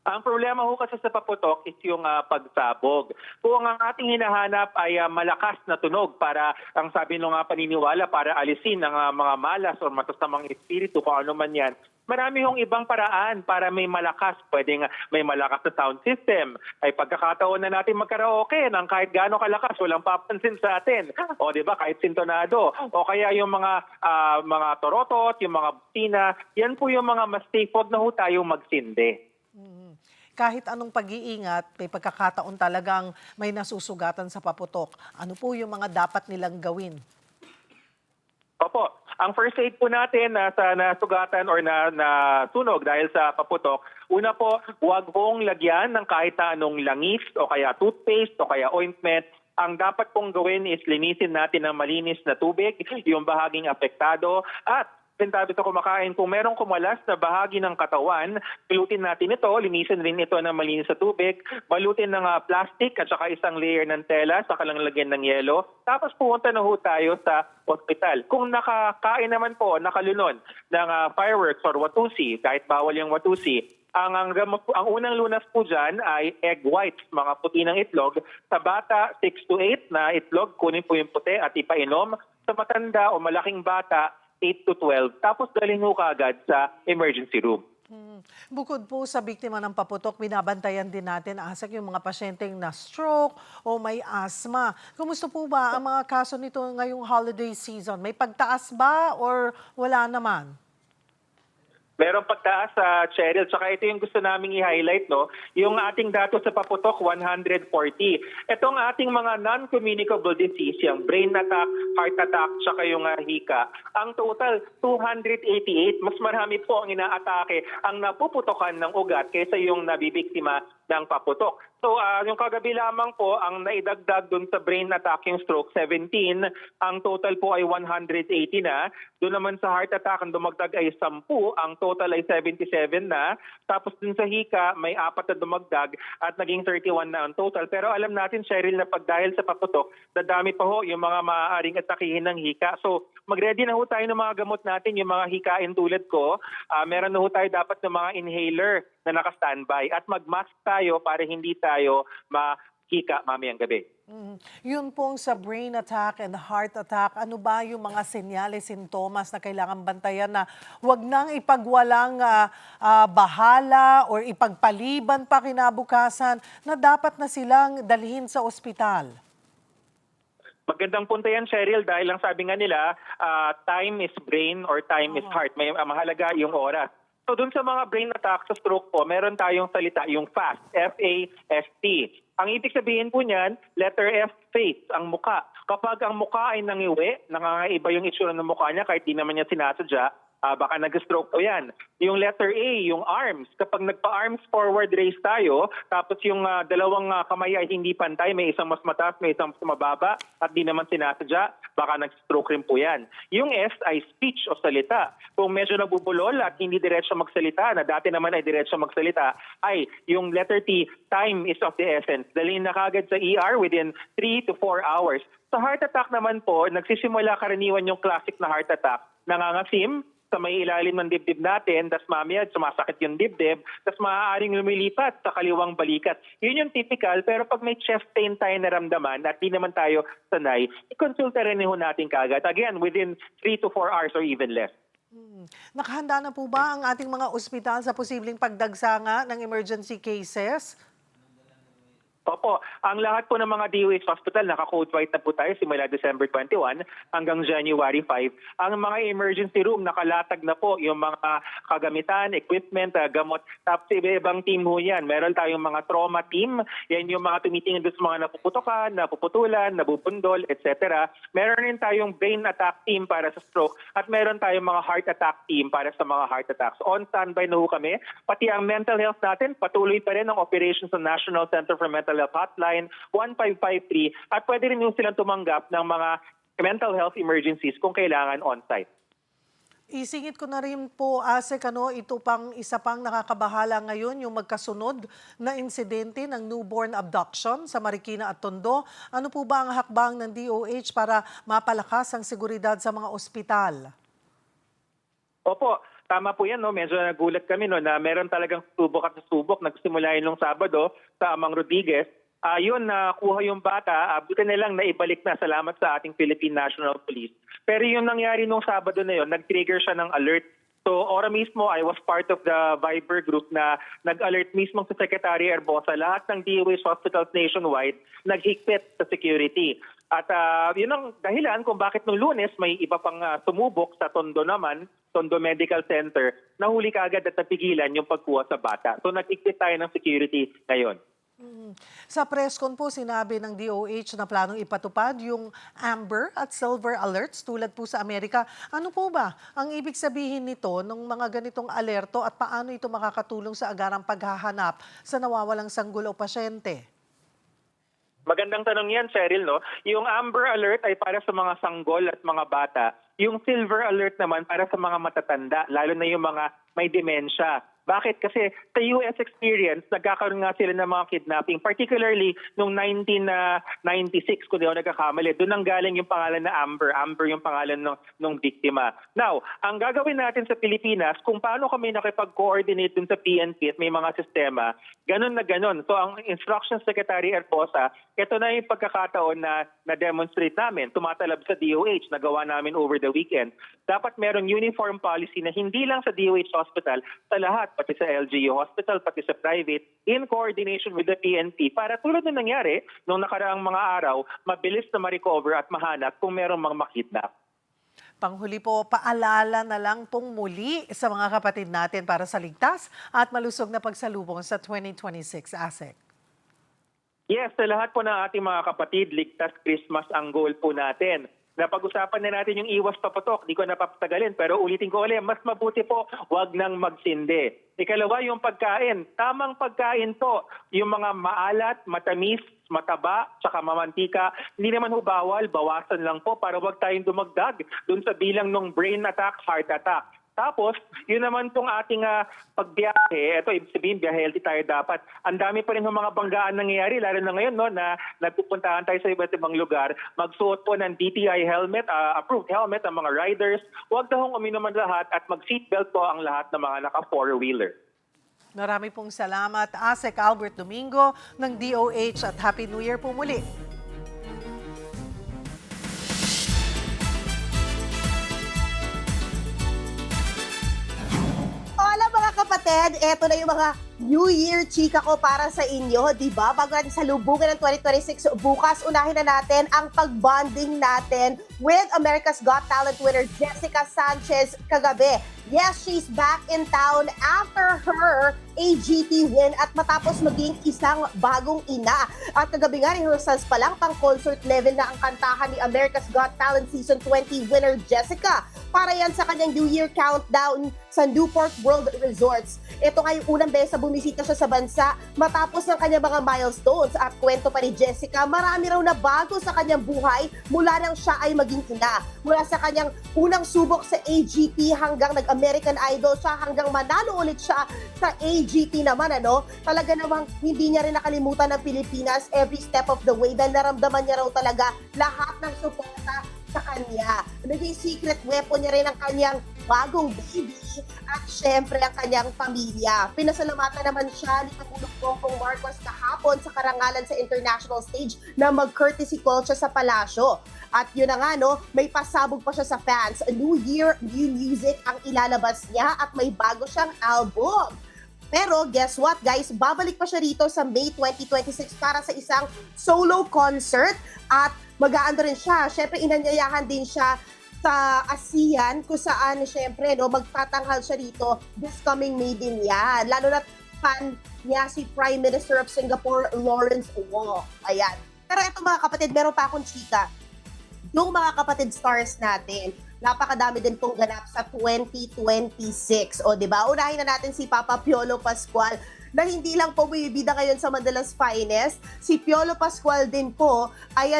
B: Ang problema ho kasi sa paputok is yung pagsabog. Kung ang ating hinahanap ay malakas na tunog para, ang sabi nung paniniwala, para alisin ang mga malas o matasamang espiritu, kung ano man yan, marami hong ibang paraan para may malakas. Pwedeng may malakas na sound system. Ay pagkakataon na natin magkaraoke ng kahit gaano kalakas, walang papansin sa atin. O di ba kahit sintonado. O kaya yung mga torotot, yung mga busina, yan po yung mga mas safe, wag na ho tayong magsindi.
A: Kahit anong pag-iingat, may pagkakataon talagang may nasusugatan sa paputok. Ano po yung mga dapat nilang gawin?
B: Opo. Ang first aid po natin sa nasugatan or na sunog dahil sa paputok, una po, huwag pong lagyan ng kahit anong langis o kaya toothpaste o kaya ointment. Ang dapat pong gawin is linisin natin ng malinis na tubig, yung bahaging apektado, at tabi sa kumakain, kung merong kumalas na bahagi ng katawan, pilutin natin ito, linisin rin ito ng malinis sa tubig, balutin ng plastic at saka isang layer ng tela, saka lang lagyan ng yelo, tapos pumunta na ho tayo sa ospital. Kung nakakain naman po, nakalunon ng fireworks or watusi, kahit bawal yung watusi, ang unang lunas po dyan ay egg whites, mga puti ng itlog. Sa bata, 6 to 8 na itlog, kunin po yung puti at ipainom. Sa matanda o malaking bata, 8 to 12, tapos dalhin mo kaagad sa emergency room.
A: Bukod po sa biktima ng paputok, binabantayan din natin ASEC yung mga pasyenteng na stroke o may asthma. Kumusta po ba ang mga kaso nito ngayong holiday season? May pagtaas ba or wala naman?
B: Meron pagtaas sa Cheryl, tsaka ito yung gusto naming i-highlight, no? Yung ating datos sa paputok, 140. Itong ating mga non-communicable disease, yung brain attack, heart attack, tsaka yung hika, ang total, 288. Mas marami po ang inaatake ang napuputokan ng ugat kaysa yung nabibiktima ng paputok. So, yung kagabi lamang po, ang naidagdag dun sa brain attack, yung stroke, 17. Ang total po ay 180 na. Doon naman sa heart attack, ang dumagdag ay 10. Ang total ay 77 na. Tapos dun sa hika, may 4 na dumagdag at naging 31 na ang total. Pero alam natin, Cheryl, na pag dahil sa paputok, dadami pa ho yung mga maaaring atakihin ng hika. So, mag-ready na ho tayo ng mga gamot natin, yung mga hikain tulad ko. Meron na ho tayo dapat ng mga inhaler na naka-standby. At mag-mask tayo para hindi tayo mahika mamayang gabi.
A: Yun pong sa brain attack and heart attack, ano ba yung mga senyales, sintomas na kailangan bantayan na huwag nang ipagwalang bahala or ipagpaliban pa kinabukasan na dapat na silang dalhin sa ospital?
B: Magandang punto yan, Cheryl, dahil lang sabi nga nila, time is brain or time is heart. May mahalaga yung oras. So dun sa mga brain attack sa stroke po, meron tayong salita, yung FAST, F-A-S-T. Ang ibig sabihin po niyan, letter F, face, ang muka. Kapag ang muka ay nangiwi, nangangaiba yung itsura ng muka niya kahit di naman niya sinasadya, baka nag-stroke po yan. Yung letter A, yung arms. Kapag nagpa-arms forward raise tayo, tapos yung dalawang kamay ay hindi pantay, may isang mas mataas, may isang mas mababa, at di naman sinasadya, baka nag-stroke rin po yan. Yung S ay speech o salita. Kung medyo nabubulol at hindi diretso magsalita, na dati naman ay diretso magsalita, ay yung letter T, time is of the essence. Dalhin na kagad sa ER within 3 to 4 hours. Sa heart attack naman po, nagsisimula karaniwan yung classic na heart attack. Nangangasim, sa may ilalim ng dibdib natin, tas mamaya sumasakit yung dibdib, tas maaaring lumilipat sa kaliwang balikat. Yun yung typical, pero pag may chest pain tayo naramdaman at di naman tayo sanay, i-consulta rin ho natin kagad. Again, within 3 to 4 hours or even less.
A: Nakahanda na po ba ang ating mga ospital sa posibleng pagdagsanga ng emergency cases?
B: Opo, ang lahat po ng mga DOH hospital naka-code white na po tayo simula December 21 hanggang January 5. Ang mga emergency room nakalatag na po yung mga kagamitan, equipment, gamot. Tapos iba-ibang team ho yan. Meron tayong mga trauma team. Yan yung mga tumitingin doon sa mga napuputokan, napuputulan, nabubundol, etc. Meron rin tayong brain attack team para sa stroke at meron tayong mga heart attack team para sa mga heart attacks. On standby na ho kami. Pati ang mental health natin, patuloy pa rin ang operations sa National Center for Mental Health Hotline 1553 at pwede rin yung silang tumanggap ng mga mental health emergencies kung kailangan on-site.
A: Isingit ko na rin po, Asek, ito pang isa pang nakakabahala ngayon, yung magkasunod na insidente ng newborn abduction sa Marikina at Tondo. Ano po ba ang hakbang ng DOH para mapalakas ang seguridad sa mga ospital?
B: Opo, tama po yan. Medyo nagulat kami na meron talagang subok at subok. Nagsimula yun nung Sabado sa Amang Rodriguez. Yun, nakuha yung bata, buti na lang naibalik na, salamat sa ating Philippine National Police. Pero yung nangyari nung Sabado na yun, nag-trigger siya ng alert. So, ora mismo, I was part of the Viber group na nag-alert mismo sa Secretary Herbosa. Lahat ng DOH hospitals nationwide naghigpit sa security. At yun ang dahilan kung bakit nung Lunes may iba pang sumubok sa Tondo naman, Tondo Medical Center, nahuli kaagad at napigilan yung pagkuha sa bata. So, nag-higpit tayo ng security ngayon.
A: Sa press con po, sinabi ng DOH na planong ipatupad yung Amber at Silver Alerts tulad po sa Amerika. Ano po ba ang ibig sabihin nito ng mga ganitong alerto at paano ito makakatulong sa agarang paghahanap sa nawawalang sanggol o pasyente?
B: Magandang tanong yan, Cheryl. Yung Amber Alert ay para sa mga sanggol at mga bata. Yung Silver Alert naman para sa mga matatanda, lalo na yung mga may demensya. Bakit? Kasi sa US experience, nagkakaroon nga sila ng mga kidnapping, particularly noong 1996, kung di ako nagkakamali. Doon ang galing yung pangalan na Amber. Amber yung pangalan ng biktima. Now, ang gagawin natin sa Pilipinas, kung paano kami nakipag-coordinate dun sa PNP at may mga sistema, ganun na ganun. So, ang Instruction Secretary Herbosa, ito na yung pagkakataon na na-demonstrate namin, tumatalab sa DOH, nagawa namin over the weekend. Dapat merong uniform policy na hindi lang sa DOH hospital, sa lahat, pati sa LGU hospital, pati sa private, in coordination with the PNP para tulad na nangyari noong nakaraang mga araw, mabilis na ma-recover at mahanap kung merong mga makidnap.
A: Panghuli po, paalala na lang pong muli sa mga kapatid natin para sa ligtas at malusog na pagsalubong sa 2026, Asek.
B: Yes, sa lahat po ng ating mga kapatid, ligtas Christmas ang goal po natin. Napag-usapan na natin yung iwas paputok, di ko napapatagalin, pero ulitin ko ulit, mas mabuti po, wag nang magsindi. Ikalawa, yung pagkain. Tamang pagkain po, yung mga maalat, matamis, mataba, tsaka mamantika, hindi naman ho bawal, bawasan lang po para wag tayong dumagdag dun sa bilang ng brain attack, heart attack. Tapos, yun naman pong ating pagbiyahe, ito, ibig sabihin, biyahe tayo dapat. Ang dami pa rin ng mga banggaan nangyayari, lalo na ngayon, na nagpupuntahan tayo sa iba't ibang lugar. Magsuot po ng DTI helmet, approved helmet ang mga riders. Huwag na hong uminom ang lahat at mag-seatbelt po ang lahat ng mga naka-four-wheeler.
A: Marami pong salamat, Asek Albert Domingo ng DOH at Happy New Year po muli.
D: Hola mga kapatid, eto na yung mga New Year, chika ko, para sa inyo, di ba? Bago natin salubungin ng 2026, bukas unahin na natin ang pagbonding natin with America's Got Talent winner Jessica Sanchez kagabi. Yes, she's back in town after her AGT win at matapos maging isang bagong ina. At kagabi nga, rehearsals pa lang, pang concert level na ang kantahan ni America's Got Talent Season 20 winner Jessica. Para yan sa kanyang New Year countdown sa Newport World Resorts. Ito nga yung unang beses na bumisita siya sa bansa matapos ng kanyang mga milestones. At kwento pa ni Jessica, marami raw na bago sa kanyang buhay mula nang siya ay maging ina. Mula sa kanyang unang subok sa AGT hanggang nag-American Idol siya, hanggang manalo ulit siya sa AGT naman, talaga namang hindi niya rin nakalimutan ng Pilipinas every step of the way dahil naramdaman niya raw talaga lahat ng suporta sa kanya. Naging secret weapon niya rin ang kanyang bagong baby at syempre ang kanyang pamilya. Pinasalamatan naman siya ni Pangulong Bongbong Marcos kahapon sa karangalan sa international stage na mag-courtesy call siya sa palasyo. At yun na nga, may pasabog pa siya sa fans. New Year, new music ang ilalabas niya at may bago siyang album. Pero guess what guys, babalik pa siya rito sa May 2026 para sa isang solo concert at mag-aano rin siya. Syempre inanyayahan din siya sa ASEAN kung saan syempre magtatanghal siya rito this coming May din yan. Lalo na fan niya si Prime Minister of Singapore, Lawrence Wong. Ayan. Pero ito mga kapatid, meron pa akong chika. Yung mga kapatid stars natin, napakadami din pong ganap sa 2026. O, di ba? Unahin na natin si Papa Piolo Pascual na hindi lang po bumibida ngayon sa Mandalas Finest. Si Piolo Pascual din po ay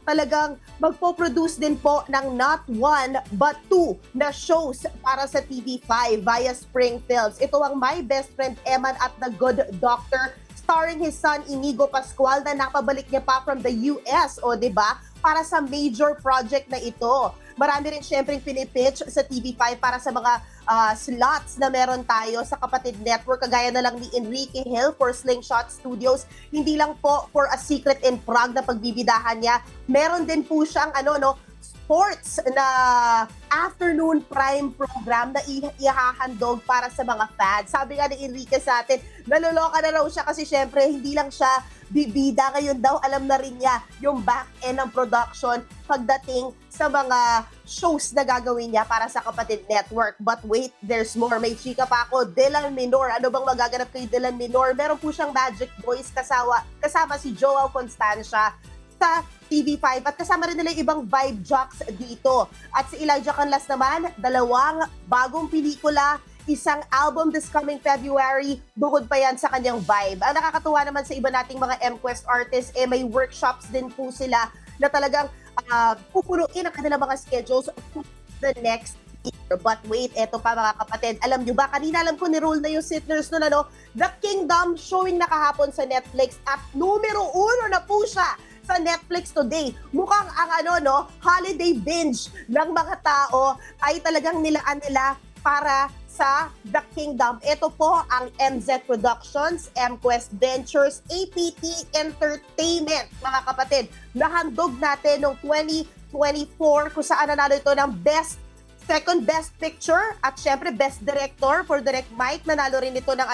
D: talagang magpo-produce din po ng not one but two na shows para sa TV5 via Spring Films. Ito ang My Best Friend Eman at The Good Doctor, starring his son Inigo Pascual na napabalik niya pa from the US, o 'di ba? Para sa major project na ito. Marami rin syempre pinipitch sa TV5 para sa mga slots na meron tayo sa kapatid network, kagaya na lang ni Enrique Hill for Slingshot Studios. Hindi lang po for A Secret in Prague na pagbibidahan niya. Meron din po siyang sports na afternoon prime program na ihahandog para sa mga fans. Sabi nga ni Enrique sa atin, naluloka na raw siya kasi syempre hindi lang siya bibida. Ngayon daw alam na rin niya yung back end ng production pagdating sa mga shows na gagawin niya para sa kapatid network. But wait, there's more. May chika pa ako. Dylan Minor. Ano bang magaganap kay Dylan Minor? Meron po siyang Magic Boys kasama si Joao Constancia sa TV5 at kasama rin nila yung ibang vibe jocks dito. At si Elijah Canlas naman, 2 bagong pelikula, isang album this coming February, bukod pa yan sa kanyang vibe. Ang nakakatuwa naman sa iba nating mga M-Quest artists, may workshops din po sila na talagang pupunuin ang kanilang mga schedules for the next year. But wait, eto pa mga kapatid, alam nyo ba, kanina alam ko ni-roll na yung sitters nun, The Kingdom, showing na kahapon sa Netflix at numero 1 na po siya sa Netflix today. Mukhang ang holiday binge ng mga tao ay talagang nilaan nila para sa The Kingdom. Ito po ang MZ Productions, MQuest Ventures, APT Entertainment, mga kapatid. Nahandog natin noong 2024 kung saan nanalo ito ng second best picture at syempre best director for Direct Mike. Nanalo rin ito ng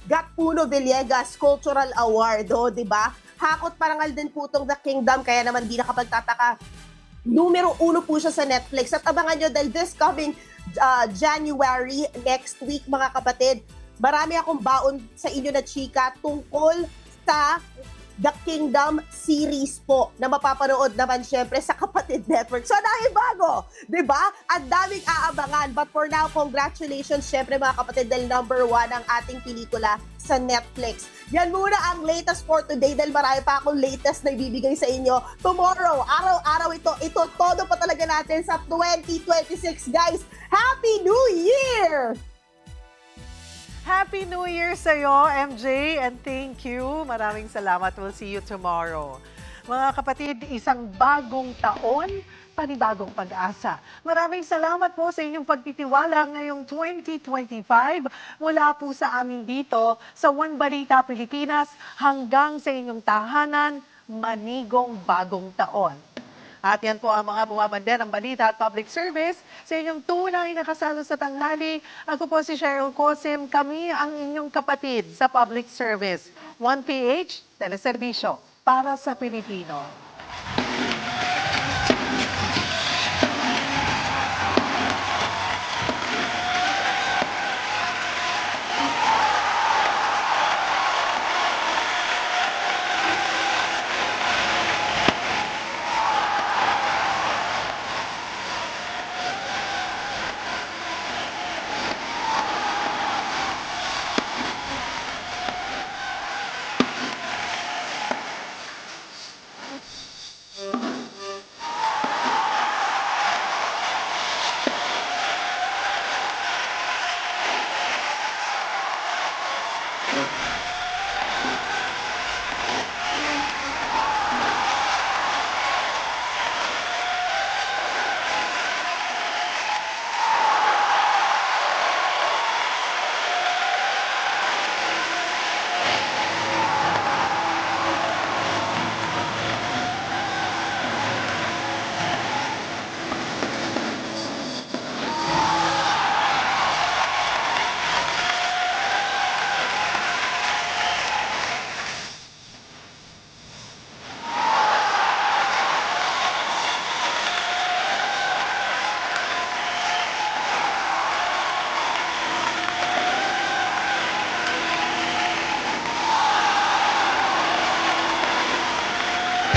D: Gatpuno Villegas Cultural Award, di ba? Hakot parangal din po itong The Kingdom, kaya naman di nakapagtataka. Numero 1 po siya sa Netflix. At abangan nyo dahil this coming January, next week mga kapatid, marami akong baon sa inyo na chika tungkol sa The Kingdom series po na mapapanood naman syempre sa Kapatid Network. So dahil bago, di ba? Ang daming aabangan. But for now, congratulations syempre mga kapatid dahil number 1 ang ating pelikula sa Netflix. Yan muna ang latest for today dahil marami pa akong latest na ibibigay sa inyo. Tomorrow, araw-araw ito todo pa talaga natin sa 2026. Guys, Happy New Year!
A: Happy New Year sa'yo, MJ, and thank you. Maraming salamat. We'll see you tomorrow. Mga kapatid, isang bagong taon, panibagong pag-asa. Maraming salamat po sa inyong pagtitiwala ngayong 2025 mula po sa amin dito sa One Balita Pilipinas hanggang sa inyong tahanan, manigong bagong taon. At yan po ang mga bumabanda ng balita at public service sa inyong tunay na kasalo sa tanghali. Ako po si Cheryl Cosim. Kami ang inyong kapatid sa public service. 1PH, teleserbisyo para sa Pilipino.